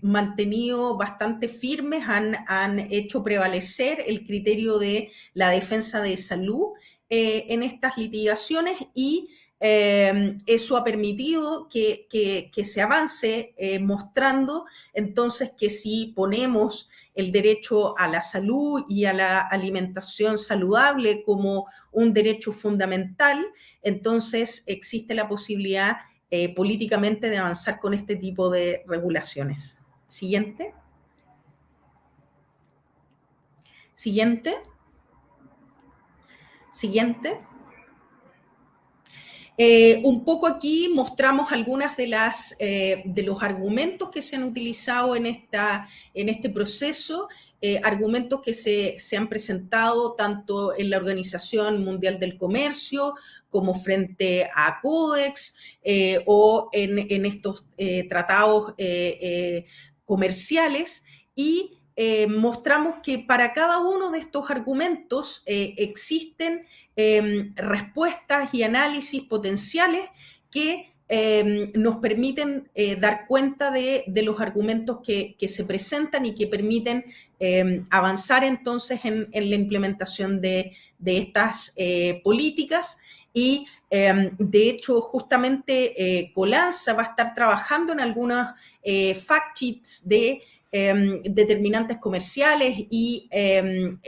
mantenido bastante firmes, han hecho prevalecer el criterio de la defensa de salud en estas litigaciones y eso ha permitido que se avance mostrando entonces que si ponemos el derecho a la salud y a la alimentación saludable como un derecho fundamental, entonces existe la posibilidad políticamente de avanzar con este tipo de regulaciones. Siguiente. Siguiente. Siguiente. Un poco aquí mostramos algunas de los argumentos que se han utilizado en este proceso, argumentos que se han presentado tanto en la Organización Mundial del Comercio como frente a Codex o en estos tratados comerciales, y mostramos que para cada uno de estos argumentos existen respuestas y análisis potenciales que nos permiten dar cuenta de los argumentos que se presentan y que permiten avanzar entonces en la implementación de estas políticas. Y de hecho, justamente Colanza va a estar trabajando en algunos fact sheets de determinantes comerciales y el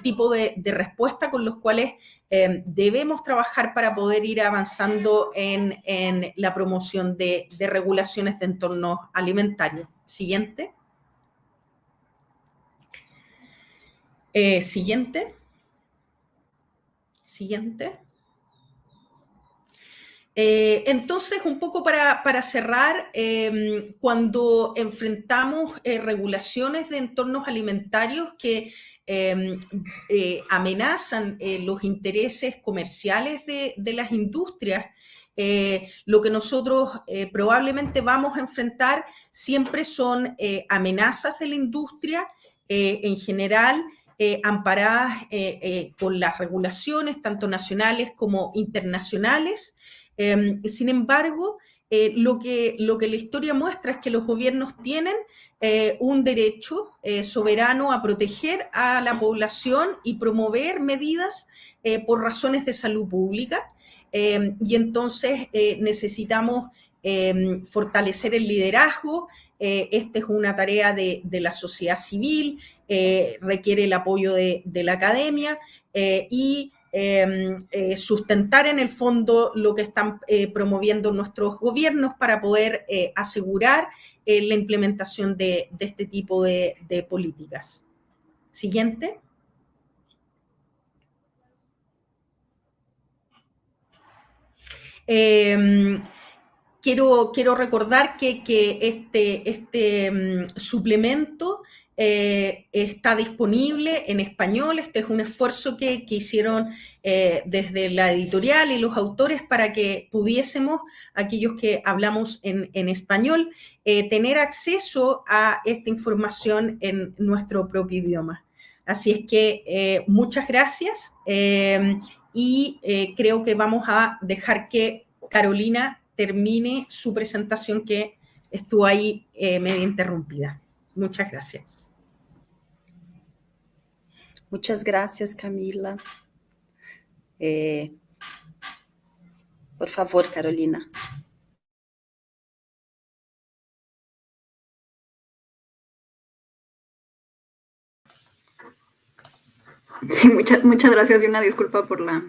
tipo de respuesta con los cuales debemos trabajar para poder ir avanzando en la promoción de regulaciones de entornos alimentarios. Siguiente. Siguiente. Entonces, un poco para cerrar, cuando enfrentamos regulaciones de entornos alimentarios que amenazan los intereses comerciales de las industrias, lo que nosotros probablemente vamos a enfrentar siempre son amenazas de la industria en general, amparadas por las regulaciones, tanto nacionales como internacionales. Sin embargo, lo que la historia muestra es que los gobiernos tienen un derecho soberano a proteger a la población y promover medidas por razones de salud pública, y entonces necesitamos fortalecer el liderazgo. Esta es una tarea de la sociedad civil, requiere el apoyo de la academia y sustentar en el fondo lo que están promoviendo nuestros gobiernos para poder asegurar la implementación de este tipo de políticas. Siguiente. Quiero recordar que este suplemento está disponible en español. Este es un esfuerzo que hicieron desde la editorial y los autores para que pudiésemos, aquellos que hablamos en español, tener acceso a esta información en nuestro propio idioma. Así es que muchas gracias y creo que vamos a dejar que Carolina termine su presentación, que estuvo ahí medio interrumpida. Muchas gracias. Muchas gracias, Camila. Por favor, Carolina. Sí, muchas gracias y una disculpa por la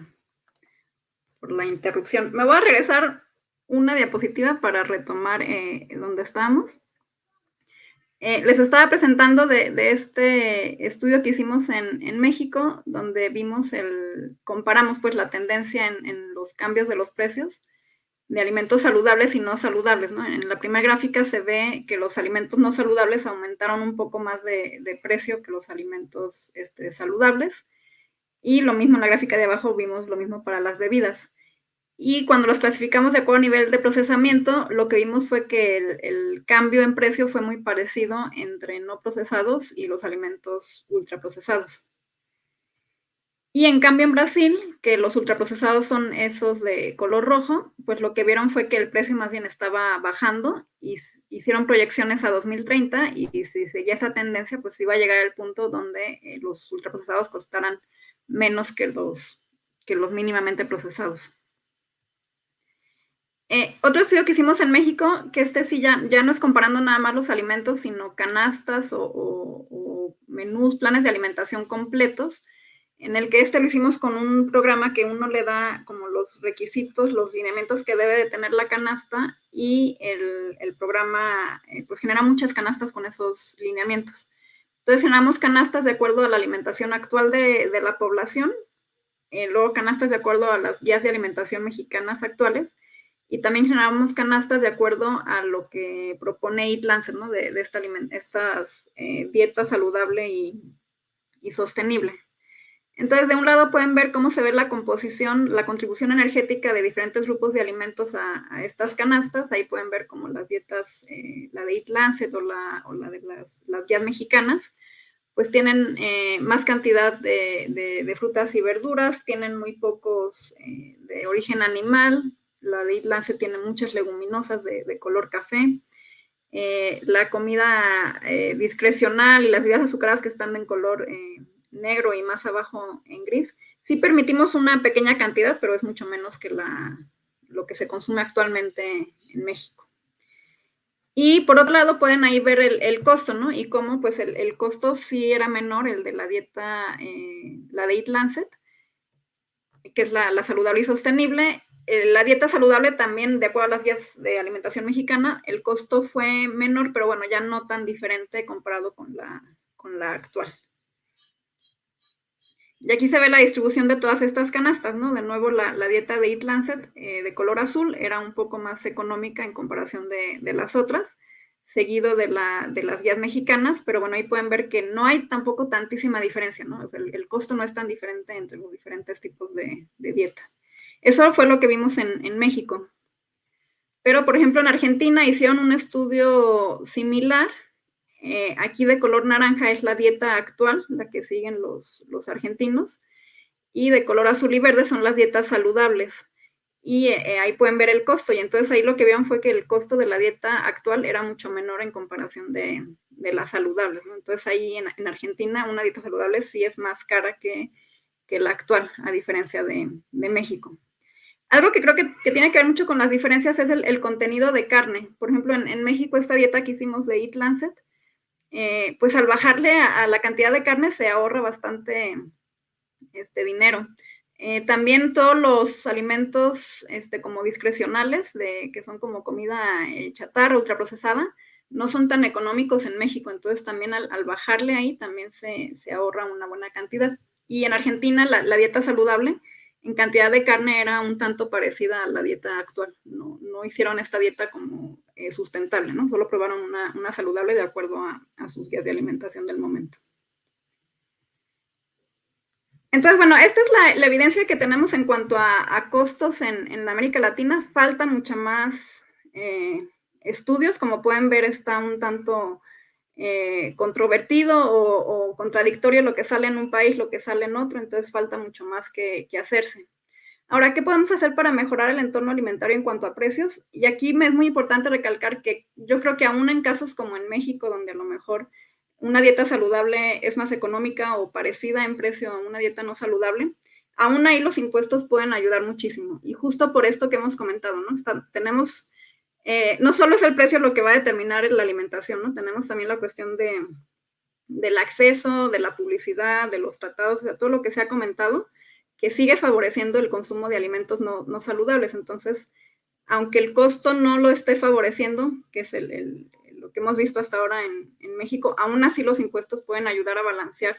interrupción. Me voy a regresar una diapositiva para retomar donde estábamos. Les estaba presentando de este estudio que hicimos en México, donde comparamos pues la tendencia en los cambios de los precios de alimentos saludables y no saludables, ¿no? En la primera gráfica se ve que los alimentos no saludables aumentaron un poco más de precio que los alimentos saludables, y lo mismo en la gráfica de abajo vimos lo mismo para las bebidas. Y cuando los clasificamos de acuerdo a nivel de procesamiento, lo que vimos fue que el cambio en precio fue muy parecido entre no procesados y los alimentos ultraprocesados. Y en cambio en Brasil, que los ultraprocesados son esos de color rojo, pues lo que vieron fue que el precio más bien estaba bajando, y hicieron proyecciones a 2030, y si seguía esa tendencia, pues iba a llegar al punto donde los ultraprocesados costaran menos que los mínimamente procesados. Otro estudio que hicimos en México, que sí ya no es comparando nada más los alimentos, sino canastas o menús, planes de alimentación completos, en el que lo hicimos con un programa que uno le da como los requisitos, los lineamientos que debe de tener la canasta, y el programa pues genera muchas canastas con esos lineamientos. Entonces generamos canastas de acuerdo a la alimentación actual de la población, luego canastas de acuerdo a las guías de alimentación mexicanas actuales, y también generamos canastas de acuerdo a lo que propone Eat Lancet, ¿no? De estas dieta saludable y sostenible. Entonces, de un lado pueden ver cómo se ve la composición, la contribución energética de diferentes grupos de alimentos a estas canastas. Ahí pueden ver como las dietas, la de Eat Lancet o la de las guías mexicanas, pues tienen más cantidad de frutas y verduras, tienen muy pocos de origen animal. La de Eat Lancet tiene muchas leguminosas de color café. La comida discrecional y las bebidas azucaradas que están en color negro y más abajo en gris. Sí permitimos una pequeña cantidad, pero es mucho menos que lo que se consume actualmente en México. Y por otro lado pueden ahí ver el costo, ¿no? Y cómo pues el costo sí era menor, el de la dieta, la de Eat Lancet, que es la saludable y sostenible. La dieta saludable también, de acuerdo a las guías de alimentación mexicana, el costo fue menor, pero bueno, ya no tan diferente comparado con la actual. Y aquí se ve la distribución de todas estas canastas, ¿no? De nuevo, la dieta de Eat Lancet de color azul era un poco más económica en comparación de las otras, seguido de las guías mexicanas, pero bueno, ahí pueden ver que no hay tampoco tantísima diferencia, ¿no? O sea, el costo no es tan diferente entre los diferentes tipos de dieta. Eso fue lo que vimos en México. Pero, por ejemplo, en Argentina hicieron un estudio similar. Aquí de color naranja es la dieta actual, la que siguen los argentinos, y de color azul y verde son las dietas saludables. Y ahí pueden ver el costo, y entonces ahí lo que vieron fue que el costo de la dieta actual era mucho menor en comparación de las saludables, ¿no? Entonces ahí en Argentina una dieta saludable sí es más cara que la actual, a diferencia de México. Algo que creo que tiene que ver mucho con las diferencias es el contenido de carne. Por ejemplo, en México esta dieta que hicimos de Eat Lancet, pues al bajarle a la cantidad de carne se ahorra bastante dinero. También todos los alimentos como discrecionales, que son como comida chatarra, ultraprocesada, no son tan económicos en México, entonces también al bajarle ahí también se ahorra una buena cantidad. Y en Argentina la dieta saludable en cantidad de carne era un tanto parecida a la dieta actual. No hicieron esta dieta como sustentable, ¿no? Solo probaron una saludable de acuerdo a sus guías de alimentación del momento. Entonces, bueno, esta es la evidencia que tenemos en cuanto a costos en América Latina. Falta mucha más estudios. Como pueden ver, está un tanto controvertido o contradictorio lo que sale en un país, lo que sale en otro, entonces falta mucho más que hacerse. Ahora, ¿qué podemos hacer para mejorar el entorno alimentario en cuanto a precios? Y aquí me es muy importante recalcar que yo creo que aún en casos como en México, donde a lo mejor una dieta saludable es más económica o parecida en precio a una dieta no saludable, aún ahí los impuestos pueden ayudar muchísimo. Y justo por esto que hemos comentado, ¿no? Tenemos, no solo es el precio lo que va a determinar la alimentación, ¿no? Tenemos también la cuestión del acceso, de la publicidad, de los tratados, o sea, todo lo que se ha comentado, que sigue favoreciendo el consumo de alimentos no saludables. Entonces, aunque el costo no lo esté favoreciendo, que es lo que hemos visto hasta ahora en México, aún así los impuestos pueden ayudar a balancear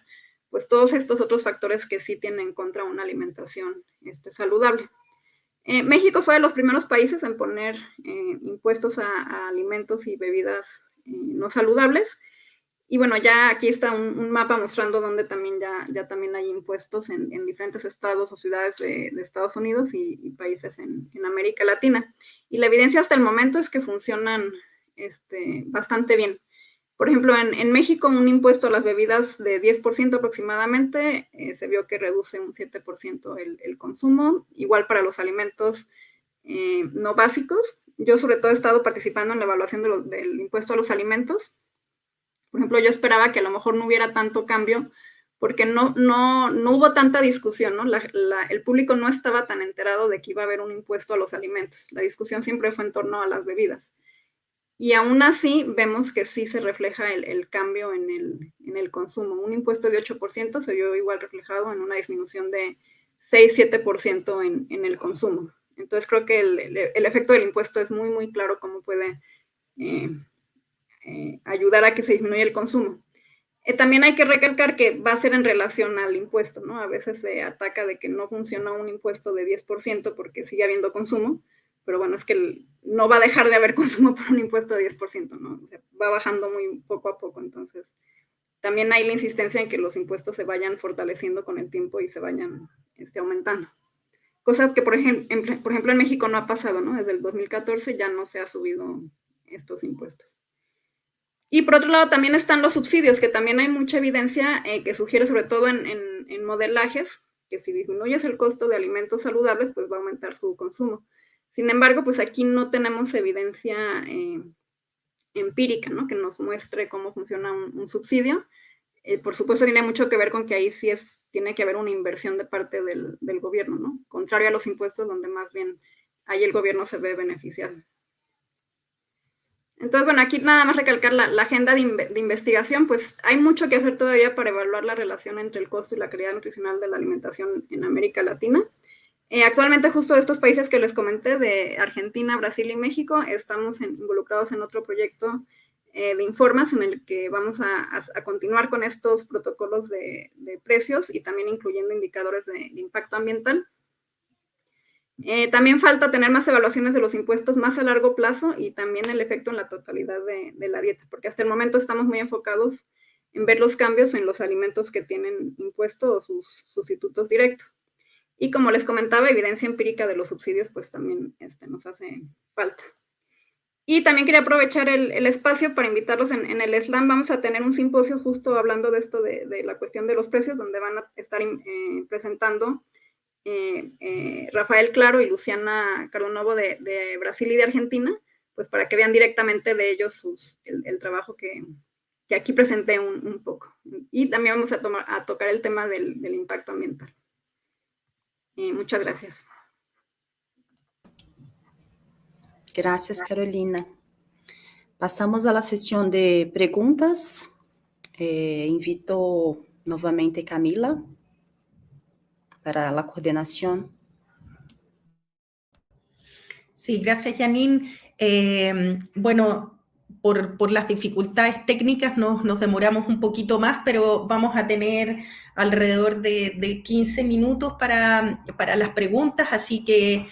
pues todos estos otros factores que sí tienen en contra una alimentación saludable. México fue de los primeros países en poner impuestos a alimentos y bebidas no saludables. Y bueno, ya aquí está un mapa mostrando dónde también ya también hay impuestos en diferentes estados o ciudades de Estados Unidos y países en América Latina. Y la evidencia hasta el momento es que funcionan bastante bien. Por ejemplo, en México un impuesto a las bebidas de 10% aproximadamente se vio que reduce un 7% el consumo. Igual para los alimentos no básicos. Yo sobre todo he estado participando en la evaluación del impuesto a los alimentos. Por ejemplo, yo esperaba que a lo mejor no hubiera tanto cambio porque no hubo tanta discusión, ¿no? El público no estaba tan enterado de que iba a haber un impuesto a los alimentos. La discusión siempre fue en torno a las bebidas. Y aún así vemos que sí se refleja el cambio en el consumo. Un impuesto de 8% se vio igual reflejado en una disminución de 6-7% en el consumo. Entonces creo que el efecto del impuesto es muy, muy claro cómo puede ayudar a que se disminuya el consumo. También hay que recalcar que va a ser en relación al impuesto, ¿no? A veces se ataca de que no funciona un impuesto de 10% porque sigue habiendo consumo, pero bueno, es que no va a dejar de haber consumo por un impuesto de 10%, ¿no? O sea, va bajando muy poco a poco, entonces también hay la insistencia en que los impuestos se vayan fortaleciendo con el tiempo y se vayan aumentando. Cosa que, por ejemplo, en México no ha pasado, ¿no? Desde el 2014 ya no se ha subido estos impuestos. Y por otro lado también están los subsidios, que también hay mucha evidencia que sugiere, sobre todo en modelajes, que si disminuyes el costo de alimentos saludables, pues va a aumentar su consumo. Sin embargo, pues aquí no tenemos evidencia empírica, ¿no? Que nos muestre cómo funciona un subsidio. Por supuesto, tiene mucho que ver con que ahí sí tiene que haber una inversión de parte del gobierno, ¿no? Contrario a los impuestos, donde más bien ahí el gobierno se ve beneficiado. Entonces, bueno, aquí nada más recalcar la agenda de investigación, pues hay mucho que hacer todavía para evaluar la relación entre el costo y la calidad nutricional de la alimentación en América Latina. Actualmente, justo de estos países que les comenté, de Argentina, Brasil y México, estamos involucrados en otro proyecto de Informas en el que vamos a continuar con estos protocolos de precios y también incluyendo indicadores de impacto ambiental. También falta tener más evaluaciones de los impuestos más a largo plazo y también el efecto en la totalidad de la dieta, porque hasta el momento estamos muy enfocados en ver los cambios en los alimentos que tienen impuesto o sus sustitutos directos. Y como les comentaba, evidencia empírica de los subsidios, pues también nos hace falta. Y también quería aprovechar el espacio para invitarlos en el SLAM. Vamos a tener un simposio justo hablando de esto, de la cuestión de los precios, donde van a estar presentando Rafael Claro y Luciana Cardonovo de Brasil y de Argentina, pues para que vean directamente de ellos el trabajo que aquí presenté un poco. Y también vamos a tocar el tema del impacto ambiental. Muchas gracias. Gracias, Carolina. Pasamos a la sesión de preguntas. Invito novamente Camila para la coordinación. Sí, gracias, Janine. Bueno, por las dificultades técnicas nos demoramos un poquito más, pero vamos a tener alrededor de 15 minutos para las preguntas, así que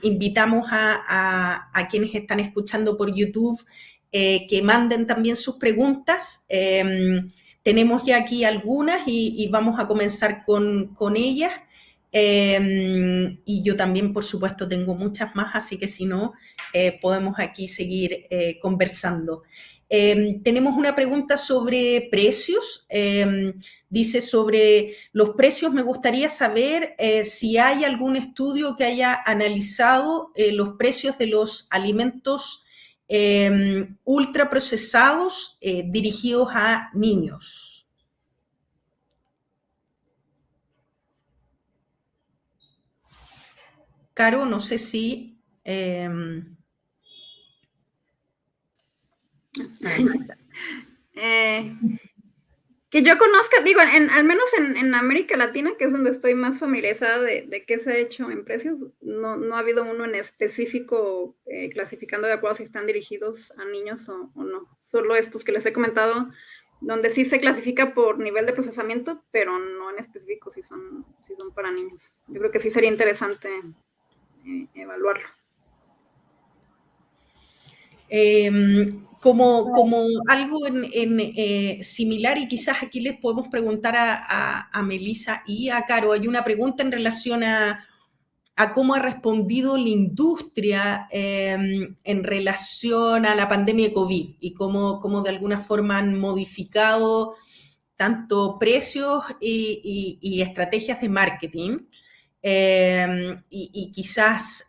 invitamos a quienes están escuchando por YouTube que manden también sus preguntas. Tenemos ya aquí algunas y vamos a comenzar con ellas. Y yo también, por supuesto, tengo muchas más, así que si no, podemos aquí seguir conversando. Tenemos una pregunta sobre precios. Dice sobre los precios, me gustaría saber si hay algún estudio que haya analizado los precios de los alimentos ultraprocesados dirigidos a niños. Caro, no sé si... Que yo conozca, digo, al menos en América Latina, que es donde estoy más familiarizada de qué se ha hecho en precios, no ha habido uno en específico clasificando de acuerdo si están dirigidos a niños o no. Solo estos que les he comentado, donde sí se clasifica por nivel de procesamiento, pero no en específico si son para niños. Yo creo que sí sería interesante evaluarlo. Como algo similar, y quizás aquí les podemos preguntar a Melissa y a Caro, hay una pregunta en relación a cómo ha respondido la industria en relación a la pandemia de COVID y cómo de alguna forma han modificado tanto precios y estrategias de marketing. Y quizás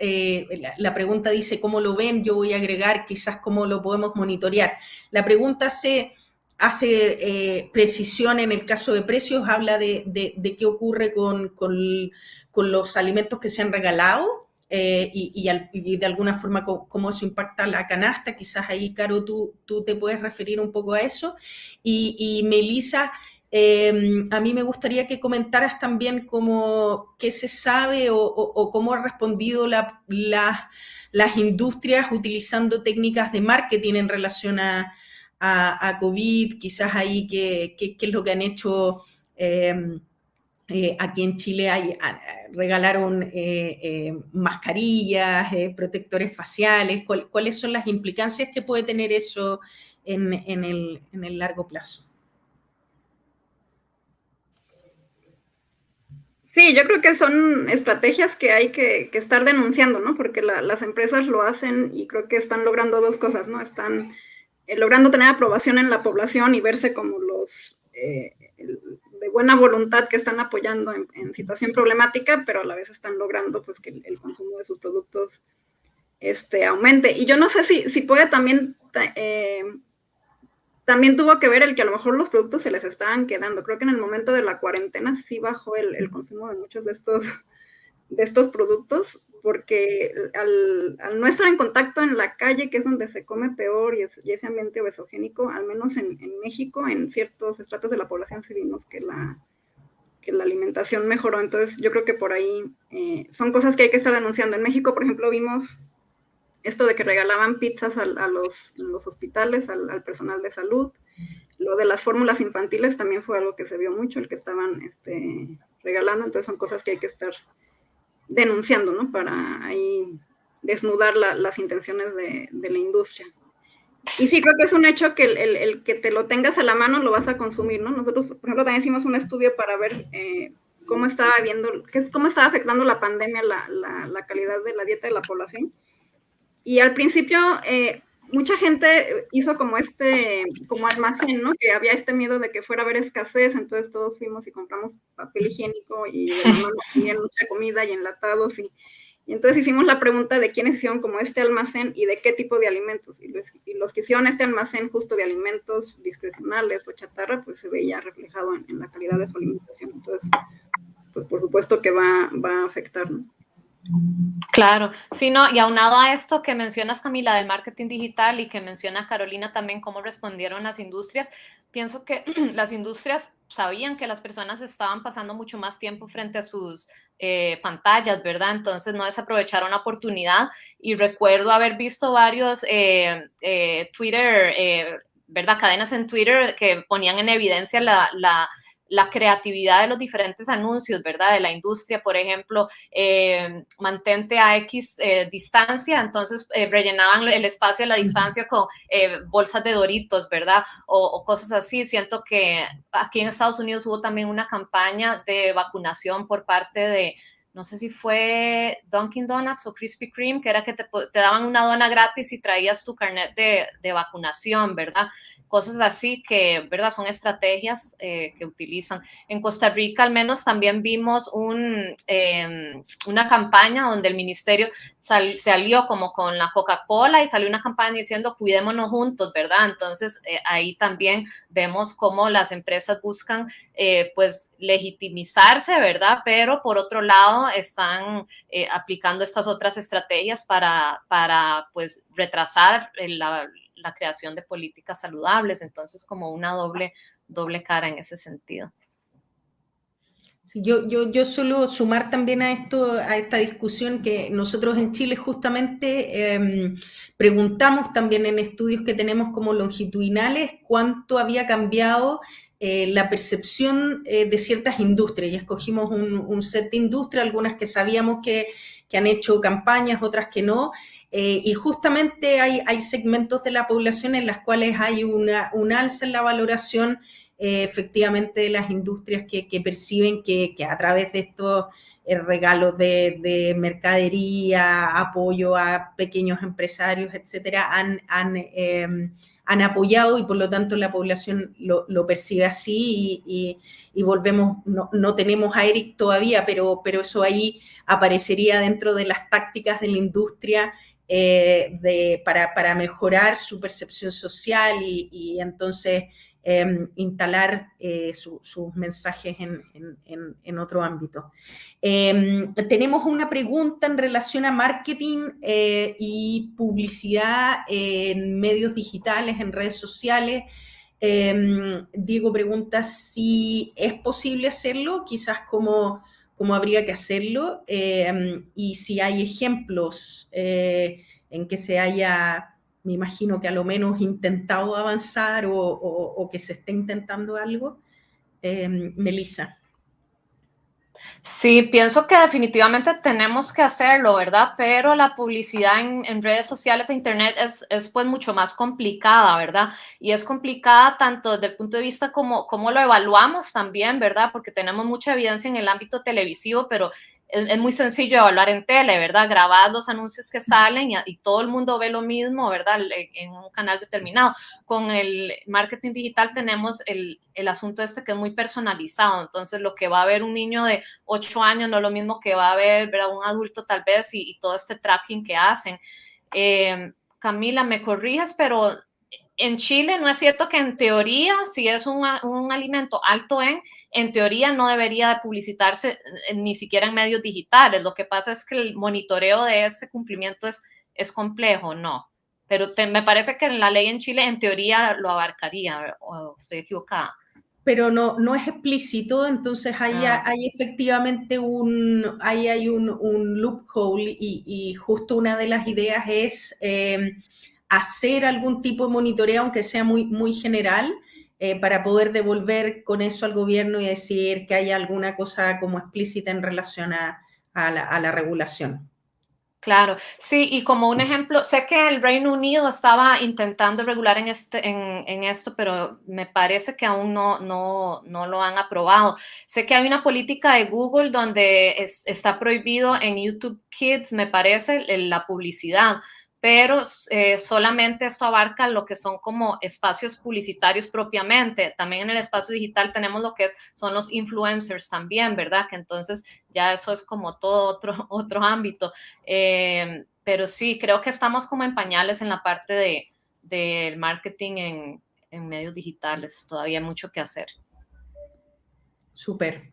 la pregunta dice cómo lo ven, yo voy a agregar quizás cómo lo podemos monitorear. La pregunta hace precisión en el caso de precios, habla de qué ocurre con los alimentos que se han regalado y de alguna forma cómo eso impacta la canasta. Quizás ahí, Caro, tú te puedes referir un poco a eso. Y Melissa, a mí me gustaría que comentaras también qué se sabe o cómo han respondido las industrias utilizando técnicas de marketing en relación a a COVID, quizás ahí qué es lo que han hecho. Aquí en Chile regalaron mascarillas, protectores faciales. ¿Cuáles son las implicancias que puede tener eso en el largo plazo? Sí, yo creo que son estrategias que hay que estar denunciando, ¿no? Porque las empresas lo hacen y creo que están logrando dos cosas, ¿no? Están logrando tener aprobación en la población y verse como los de buena voluntad que están apoyando en situación problemática, pero a la vez están logrando pues que el consumo de sus productos aumente. Y yo no sé si puede también tuvo que ver el que a lo mejor los productos se les estaban quedando. Creo que en el momento de la cuarentena sí bajó el consumo de muchos de estos productos, porque al no estar en contacto en la calle, que es donde se come peor y ese ambiente obesogénico, al menos en México, en ciertos estratos de la población sí vimos que la alimentación mejoró. Entonces yo creo que por ahí son cosas que hay que estar denunciando. En México, por ejemplo, vimos esto de que regalaban pizzas en los hospitales, al personal de salud. Lo de las fórmulas infantiles también fue algo que se vio mucho, el que estaban regalando. Entonces son cosas que hay que estar denunciando, ¿no? Para ahí desnudar las intenciones de la industria. Y sí, creo que es un hecho que el que te lo tengas a la mano lo vas a consumir, ¿no? Nosotros, por ejemplo, también hicimos un estudio para ver cómo estaba afectando la pandemia la calidad de la dieta de la población. Y al principio, mucha gente hizo como almacén, ¿no? Que había miedo de que fuera a haber escasez, entonces todos fuimos y compramos papel higiénico y de la mano tenían mucha comida y enlatados y entonces hicimos la pregunta de quiénes hicieron como almacén y de qué tipo de alimentos. Y los que hicieron almacén justo de alimentos discrecionales o chatarra, pues se veía reflejado en la calidad de su alimentación. Entonces, pues por supuesto que va a afectar, ¿no? Claro, sí, no, y aunado a esto que mencionas, Camila, del marketing digital y que menciona Carolina también cómo respondieron las industrias, pienso que las industrias sabían que las personas estaban pasando mucho más tiempo frente a sus pantallas, ¿verdad? Entonces no desaprovecharon la oportunidad y recuerdo haber visto varios Twitter, ¿verdad? Cadenas en Twitter que ponían en evidencia la creatividad de los diferentes anuncios, ¿verdad? De la industria, por ejemplo, mantente a X distancia, entonces rellenaban el espacio de la distancia con bolsas de Doritos, ¿verdad? O cosas así. Siento que aquí en Estados Unidos hubo también una campaña de vacunación por parte de, no sé si fue Dunkin' Donuts o Krispy Kreme, que era que te daban una dona gratis y traías tu carnet de vacunación, ¿verdad? Cosas así que, ¿verdad? Son estrategias que utilizan. En Costa Rica al menos también vimos una campaña donde el ministerio se alió como con la Coca-Cola y salió una campaña diciendo cuidémonos juntos, ¿verdad? Entonces ahí también vemos cómo las empresas buscan pues legitimizarse, ¿verdad? Pero por otro lado están aplicando estas otras estrategias para pues retrasar la creación de políticas saludables, entonces como una doble cara en ese sentido. Sí, yo suelo sumar también a esta discusión que nosotros en Chile justamente preguntamos también en estudios que tenemos como longitudinales cuánto había cambiado la percepción de ciertas industrias y escogimos un set de industrias, algunas que sabíamos que han hecho campañas, otras que no, y justamente hay segmentos de la población en las cuales hay un alza en la valoración efectivamente de las industrias que perciben que a través de estos regalos de mercadería, apoyo a pequeños empresarios, etcétera, han apoyado y por lo tanto la población lo percibe así y volvemos, no tenemos a Eric todavía, pero eso ahí aparecería dentro de las tácticas de la industria para mejorar su percepción social y entonces instalar sus mensajes en otro ámbito. Tenemos una pregunta en relación a marketing y publicidad en medios digitales, en redes sociales. Diego pregunta si es posible hacerlo, quizás cómo habría que hacerlo y si hay ejemplos en que se haya me imagino que a lo menos intentado avanzar o que se esté intentando algo. Melissa. Sí, pienso que definitivamente tenemos que hacerlo, ¿verdad? Pero la publicidad en redes sociales e internet es pues mucho más complicada, ¿verdad? Y es complicada tanto desde el punto de vista como lo evaluamos también, ¿verdad? Porque tenemos mucha evidencia en el ámbito televisivo, pero es muy sencillo evaluar en tele, ¿verdad? Grabar los anuncios que salen y todo el mundo ve lo mismo, ¿verdad? En un canal determinado. Con el marketing digital tenemos el asunto este que es muy personalizado. Entonces, lo que va a ver un niño de 8 años no es lo mismo que va a ver, ¿verdad? Un adulto tal vez y todo este tracking que hacen. Camila, me corriges, pero en Chile no es cierto que en teoría, si es un alimento alto en teoría no debería de publicitarse ni siquiera en medios digitales. Lo que pasa es que el monitoreo de ese cumplimiento es complejo, ¿no? Pero me parece que la ley en Chile en teoría lo abarcaría, o estoy equivocada. Pero no es explícito, entonces hay efectivamente un loophole y justo una de las ideas es hacer algún tipo de monitoreo, aunque sea muy, muy general, para poder devolver con eso al gobierno y decir que hay alguna cosa como explícita en relación a la regulación. Claro, sí, y como un ejemplo, sé que el Reino Unido estaba intentando regular en esto, pero me parece que aún no lo han aprobado. Sé que hay una política de Google donde está prohibido en YouTube Kids, me parece, la publicidad, pero solamente esto abarca lo que son como espacios publicitarios propiamente. También en el espacio digital tenemos lo que son los influencers también, ¿verdad? Que entonces ya eso es como todo otro ámbito. Pero sí, creo que estamos como en pañales en la parte del marketing en medios digitales. Todavía hay mucho que hacer. Súper.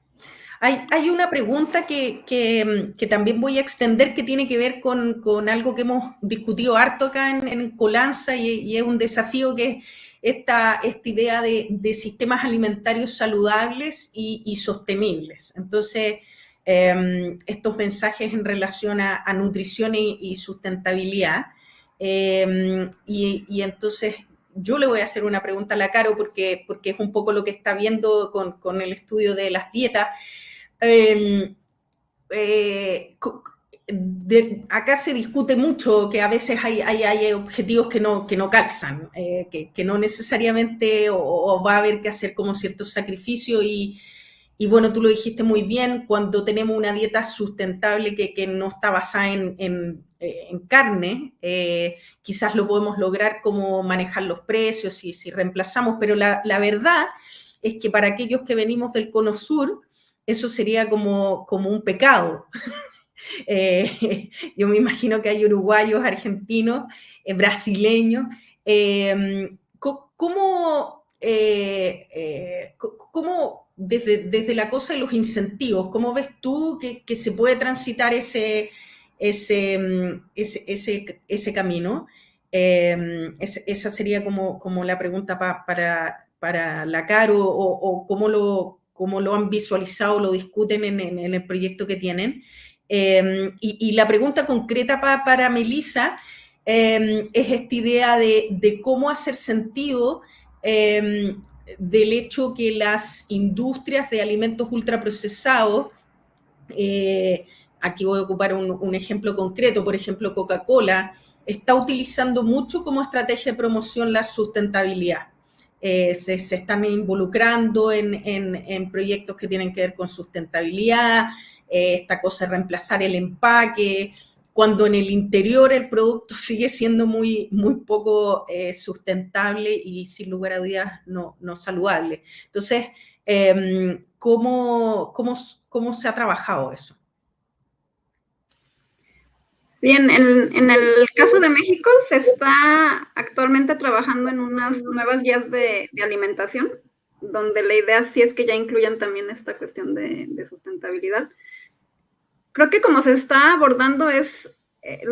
Hay una pregunta que también voy a extender que tiene que ver con algo que hemos discutido harto acá en Colanza y es un desafío que es esta idea de sistemas alimentarios saludables y sostenibles. Entonces, estos mensajes en relación a nutrición y sustentabilidad. Y entonces yo le voy a hacer una pregunta a la Caro porque es un poco lo que está viendo con el estudio de las dietas. Acá se discute mucho que a veces hay objetivos que no calzan, que no necesariamente o va a haber que hacer como ciertos sacrificios y bueno, tú lo dijiste muy bien, cuando tenemos una dieta sustentable que no está basada en carne, quizás lo podemos lograr como manejar los precios si reemplazamos, pero la verdad es que para aquellos que venimos del Cono Sur, eso sería como un pecado. Yo me imagino que hay uruguayos, argentinos, brasileños. ¿Cómo desde la cosa de los incentivos, cómo ves tú que se puede transitar ese camino? Esa sería como la pregunta para la Caro o cómo lo han visualizado, lo discuten en el proyecto que tienen. Y la pregunta concreta para Melissa es esta idea de cómo hacer sentido del hecho que las industrias de alimentos ultraprocesados, aquí voy a ocupar un ejemplo concreto, por ejemplo Coca-Cola, está utilizando mucho como estrategia de promoción la sustentabilidad. Se están involucrando en proyectos que tienen que ver con sustentabilidad, esta cosa de reemplazar el empaque, cuando en el interior el producto sigue siendo muy, muy poco sustentable y sin lugar a dudas no saludable. Entonces, ¿cómo se ha trabajado eso? Sí, en el caso de México se está actualmente trabajando en unas nuevas guías de alimentación, donde la idea sí es que ya incluyan también esta cuestión de sustentabilidad. Creo que como se está abordando es,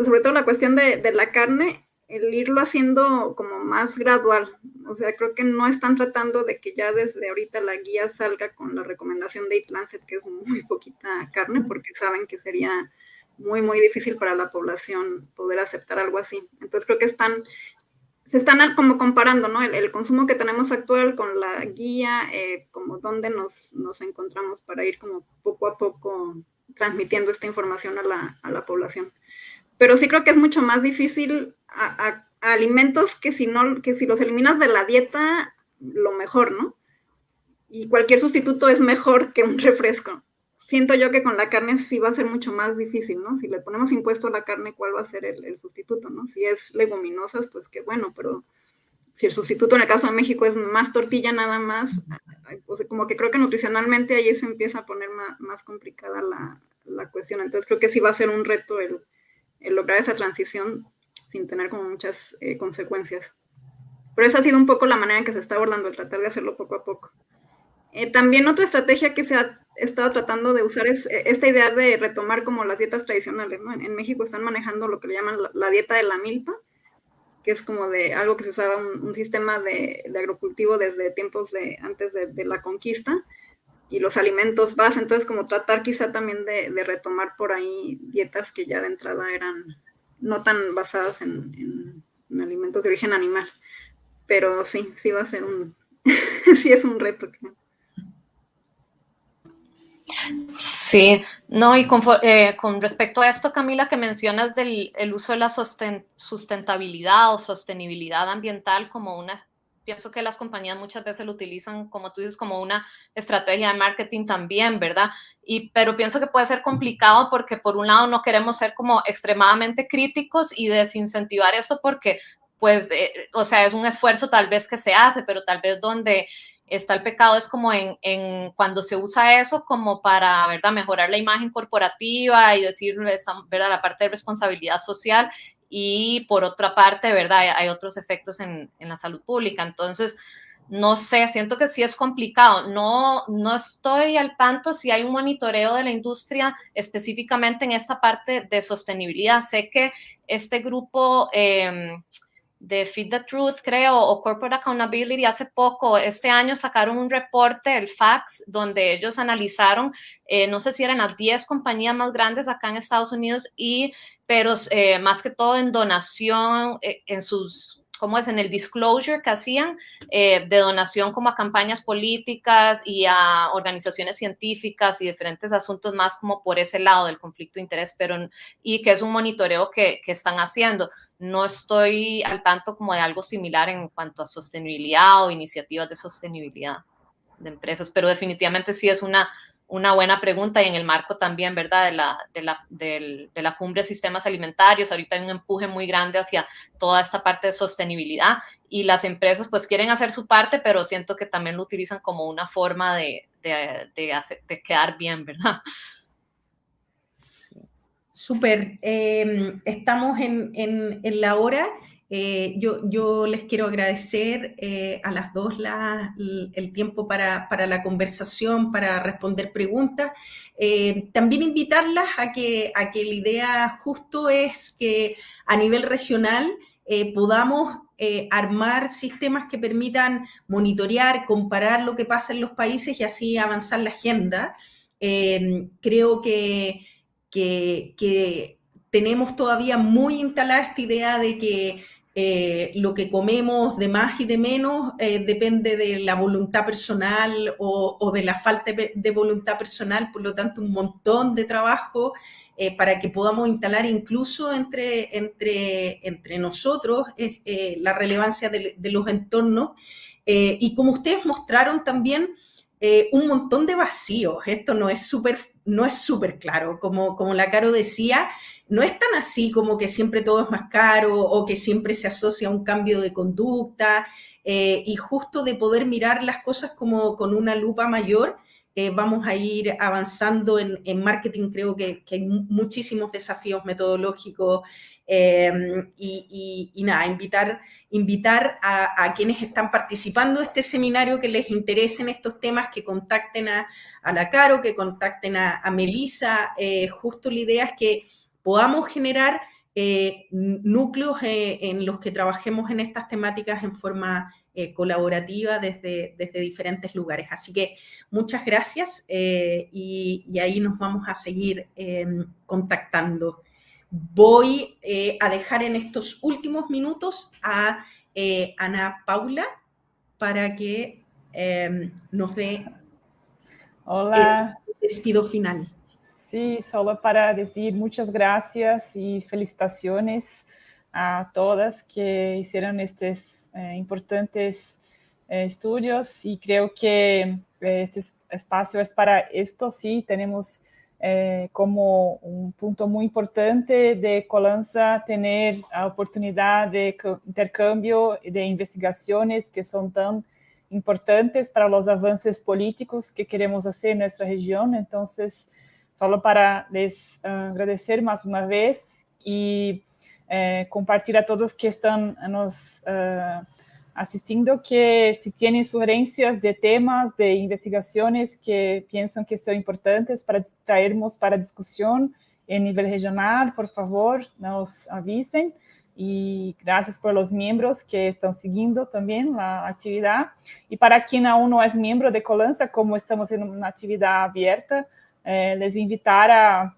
sobre todo la cuestión de la carne, el irlo haciendo como más gradual. O sea, creo que no están tratando de que ya desde ahorita la guía salga con la recomendación de Eat Lancet, que es muy poquita carne, porque saben que sería muy, muy difícil para la población poder aceptar algo así. Entonces creo que están se están como comparando, ¿no? El consumo que tenemos actual con la guía, como dónde nos encontramos para ir como poco a poco transmitiendo esta información a la población. Pero sí creo que es mucho más difícil a alimentos que si los eliminas de la dieta, lo mejor, ¿no? Y cualquier sustituto es mejor que un refresco. Siento yo que con la carne sí va a ser mucho más difícil, ¿no? Si le ponemos impuesto a la carne, ¿cuál va a ser el sustituto, no? Si es leguminosas, pues qué bueno, pero si el sustituto en el caso de México es más tortilla nada más, pues como que creo que nutricionalmente ahí se empieza a poner más complicada la cuestión. Entonces creo que sí va a ser un reto el lograr esa transición sin tener como muchas consecuencias. Pero esa ha sido un poco la manera en que se está abordando, el tratar de hacerlo poco a poco. También otra estrategia que se ha estado tratando de usar es esta idea de retomar como las dietas tradicionales, ¿no? En México están manejando lo que le llaman la dieta de la milpa, que es como de algo que se usaba un sistema de agrocultivo desde tiempos antes de la conquista, y los alimentos base, entonces como tratar quizá también de retomar por ahí dietas que ya de entrada eran no tan basadas en alimentos de origen animal. Pero sí va a ser sí es un reto, creo. Sí, no, y con respecto a esto, Camila, que mencionas del el uso de la sustentabilidad o sostenibilidad ambiental como pienso que las compañías muchas veces lo utilizan, como tú dices, como una estrategia de marketing también, ¿verdad? Pero pienso que puede ser complicado porque por un lado no queremos ser como extremadamente críticos y desincentivar esto porque, pues, o sea, es un esfuerzo tal vez que se hace, pero tal vez donde está el pecado es como en cuando se usa eso como para, ¿verdad?, mejorar la imagen corporativa y decir, ¿verdad?, la parte de responsabilidad social, y por otra parte, ¿verdad?, hay otros efectos en la salud pública. Entonces, no sé, siento que sí es complicado. No estoy al tanto si hay un monitoreo de la industria específicamente en esta parte de sostenibilidad. Sé que este grupo de Feed the Truth, creo, o Corporate Accountability, hace poco, este año sacaron un reporte, el FACTS, donde ellos analizaron, no sé si eran las 10 compañías más grandes acá en Estados Unidos, pero más que todo en donación, en sus, ¿cómo es?, en el disclosure que hacían, de donación como a campañas políticas y a organizaciones científicas y diferentes asuntos más como por ese lado del conflicto de interés, y que es un monitoreo que están haciendo. No estoy al tanto como de algo similar en cuanto a sostenibilidad o iniciativas de sostenibilidad de empresas, pero definitivamente sí es una buena pregunta, y en el marco también, ¿verdad?, de la cumbre de sistemas alimentarios, ahorita hay un empuje muy grande hacia toda esta parte de sostenibilidad, y las empresas pues quieren hacer su parte, pero siento que también lo utilizan como una forma de quedar bien, ¿verdad? Súper, estamos en la hora. Yo les quiero agradecer a las dos el tiempo para la conversación, para responder preguntas. También invitarlas a que la idea justo es que a nivel regional podamos armar sistemas que permitan monitorear, comparar lo que pasa en los países y así avanzar la agenda. Creo que tenemos todavía muy instalada esta idea de que lo que comemos de más y de menos depende de la voluntad personal o de la falta de voluntad personal, por lo tanto un montón de trabajo para que podamos instalar incluso entre nosotros la relevancia de los entornos, y como ustedes mostraron también, un montón de vacíos. Esto no es súper claro, como la Caro decía, no es tan así como que siempre todo es más caro o que siempre se asocia a un cambio de conducta, y justo de poder mirar las cosas como con una lupa mayor, vamos a ir avanzando en marketing. Creo que hay muchísimos desafíos metodológicos, y nada, invitar a quienes están participando de este seminario que les interesen estos temas, que contacten a la Caro, que contacten a Melissa. Justo la idea es que podamos generar núcleos en los que trabajemos en estas temáticas en forma colaborativa desde diferentes lugares. Así que muchas gracias, y ahí nos vamos a seguir contactando. Voy a dejar en estos últimos minutos a Ana Paula para que nos dé Hola. el despido final. Sí, solo para decir muchas gracias y felicitaciones a todas que hicieron estos importantes estudios, y creo que este espacio es para esto. Sí, tenemos como un punto muy importante de Colanza tener la oportunidad de intercambio de investigaciones que son tan importantes para los avances políticos que queremos hacer en nuestra región. Entonces, solo para les agradecer más una vez y compartir a todos que están nos asistiendo, que si tienen sugerencias de temas, de investigaciones que piensan que son importantes para traernos para discusión en nivel regional, por favor, nos avisen. Y gracias por los miembros que están siguiendo también la actividad. Y para quien aún no es miembro de Colanza, como estamos en una actividad abierta, les invitar a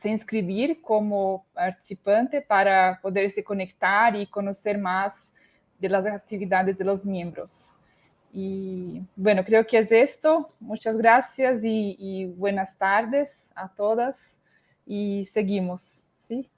se inscribir como participante para poder se conectar y conocer más de las actividades de los miembros. Y bueno, creo que es esto. Muchas gracias y buenas tardes a todas. Y seguimos, ¿sí?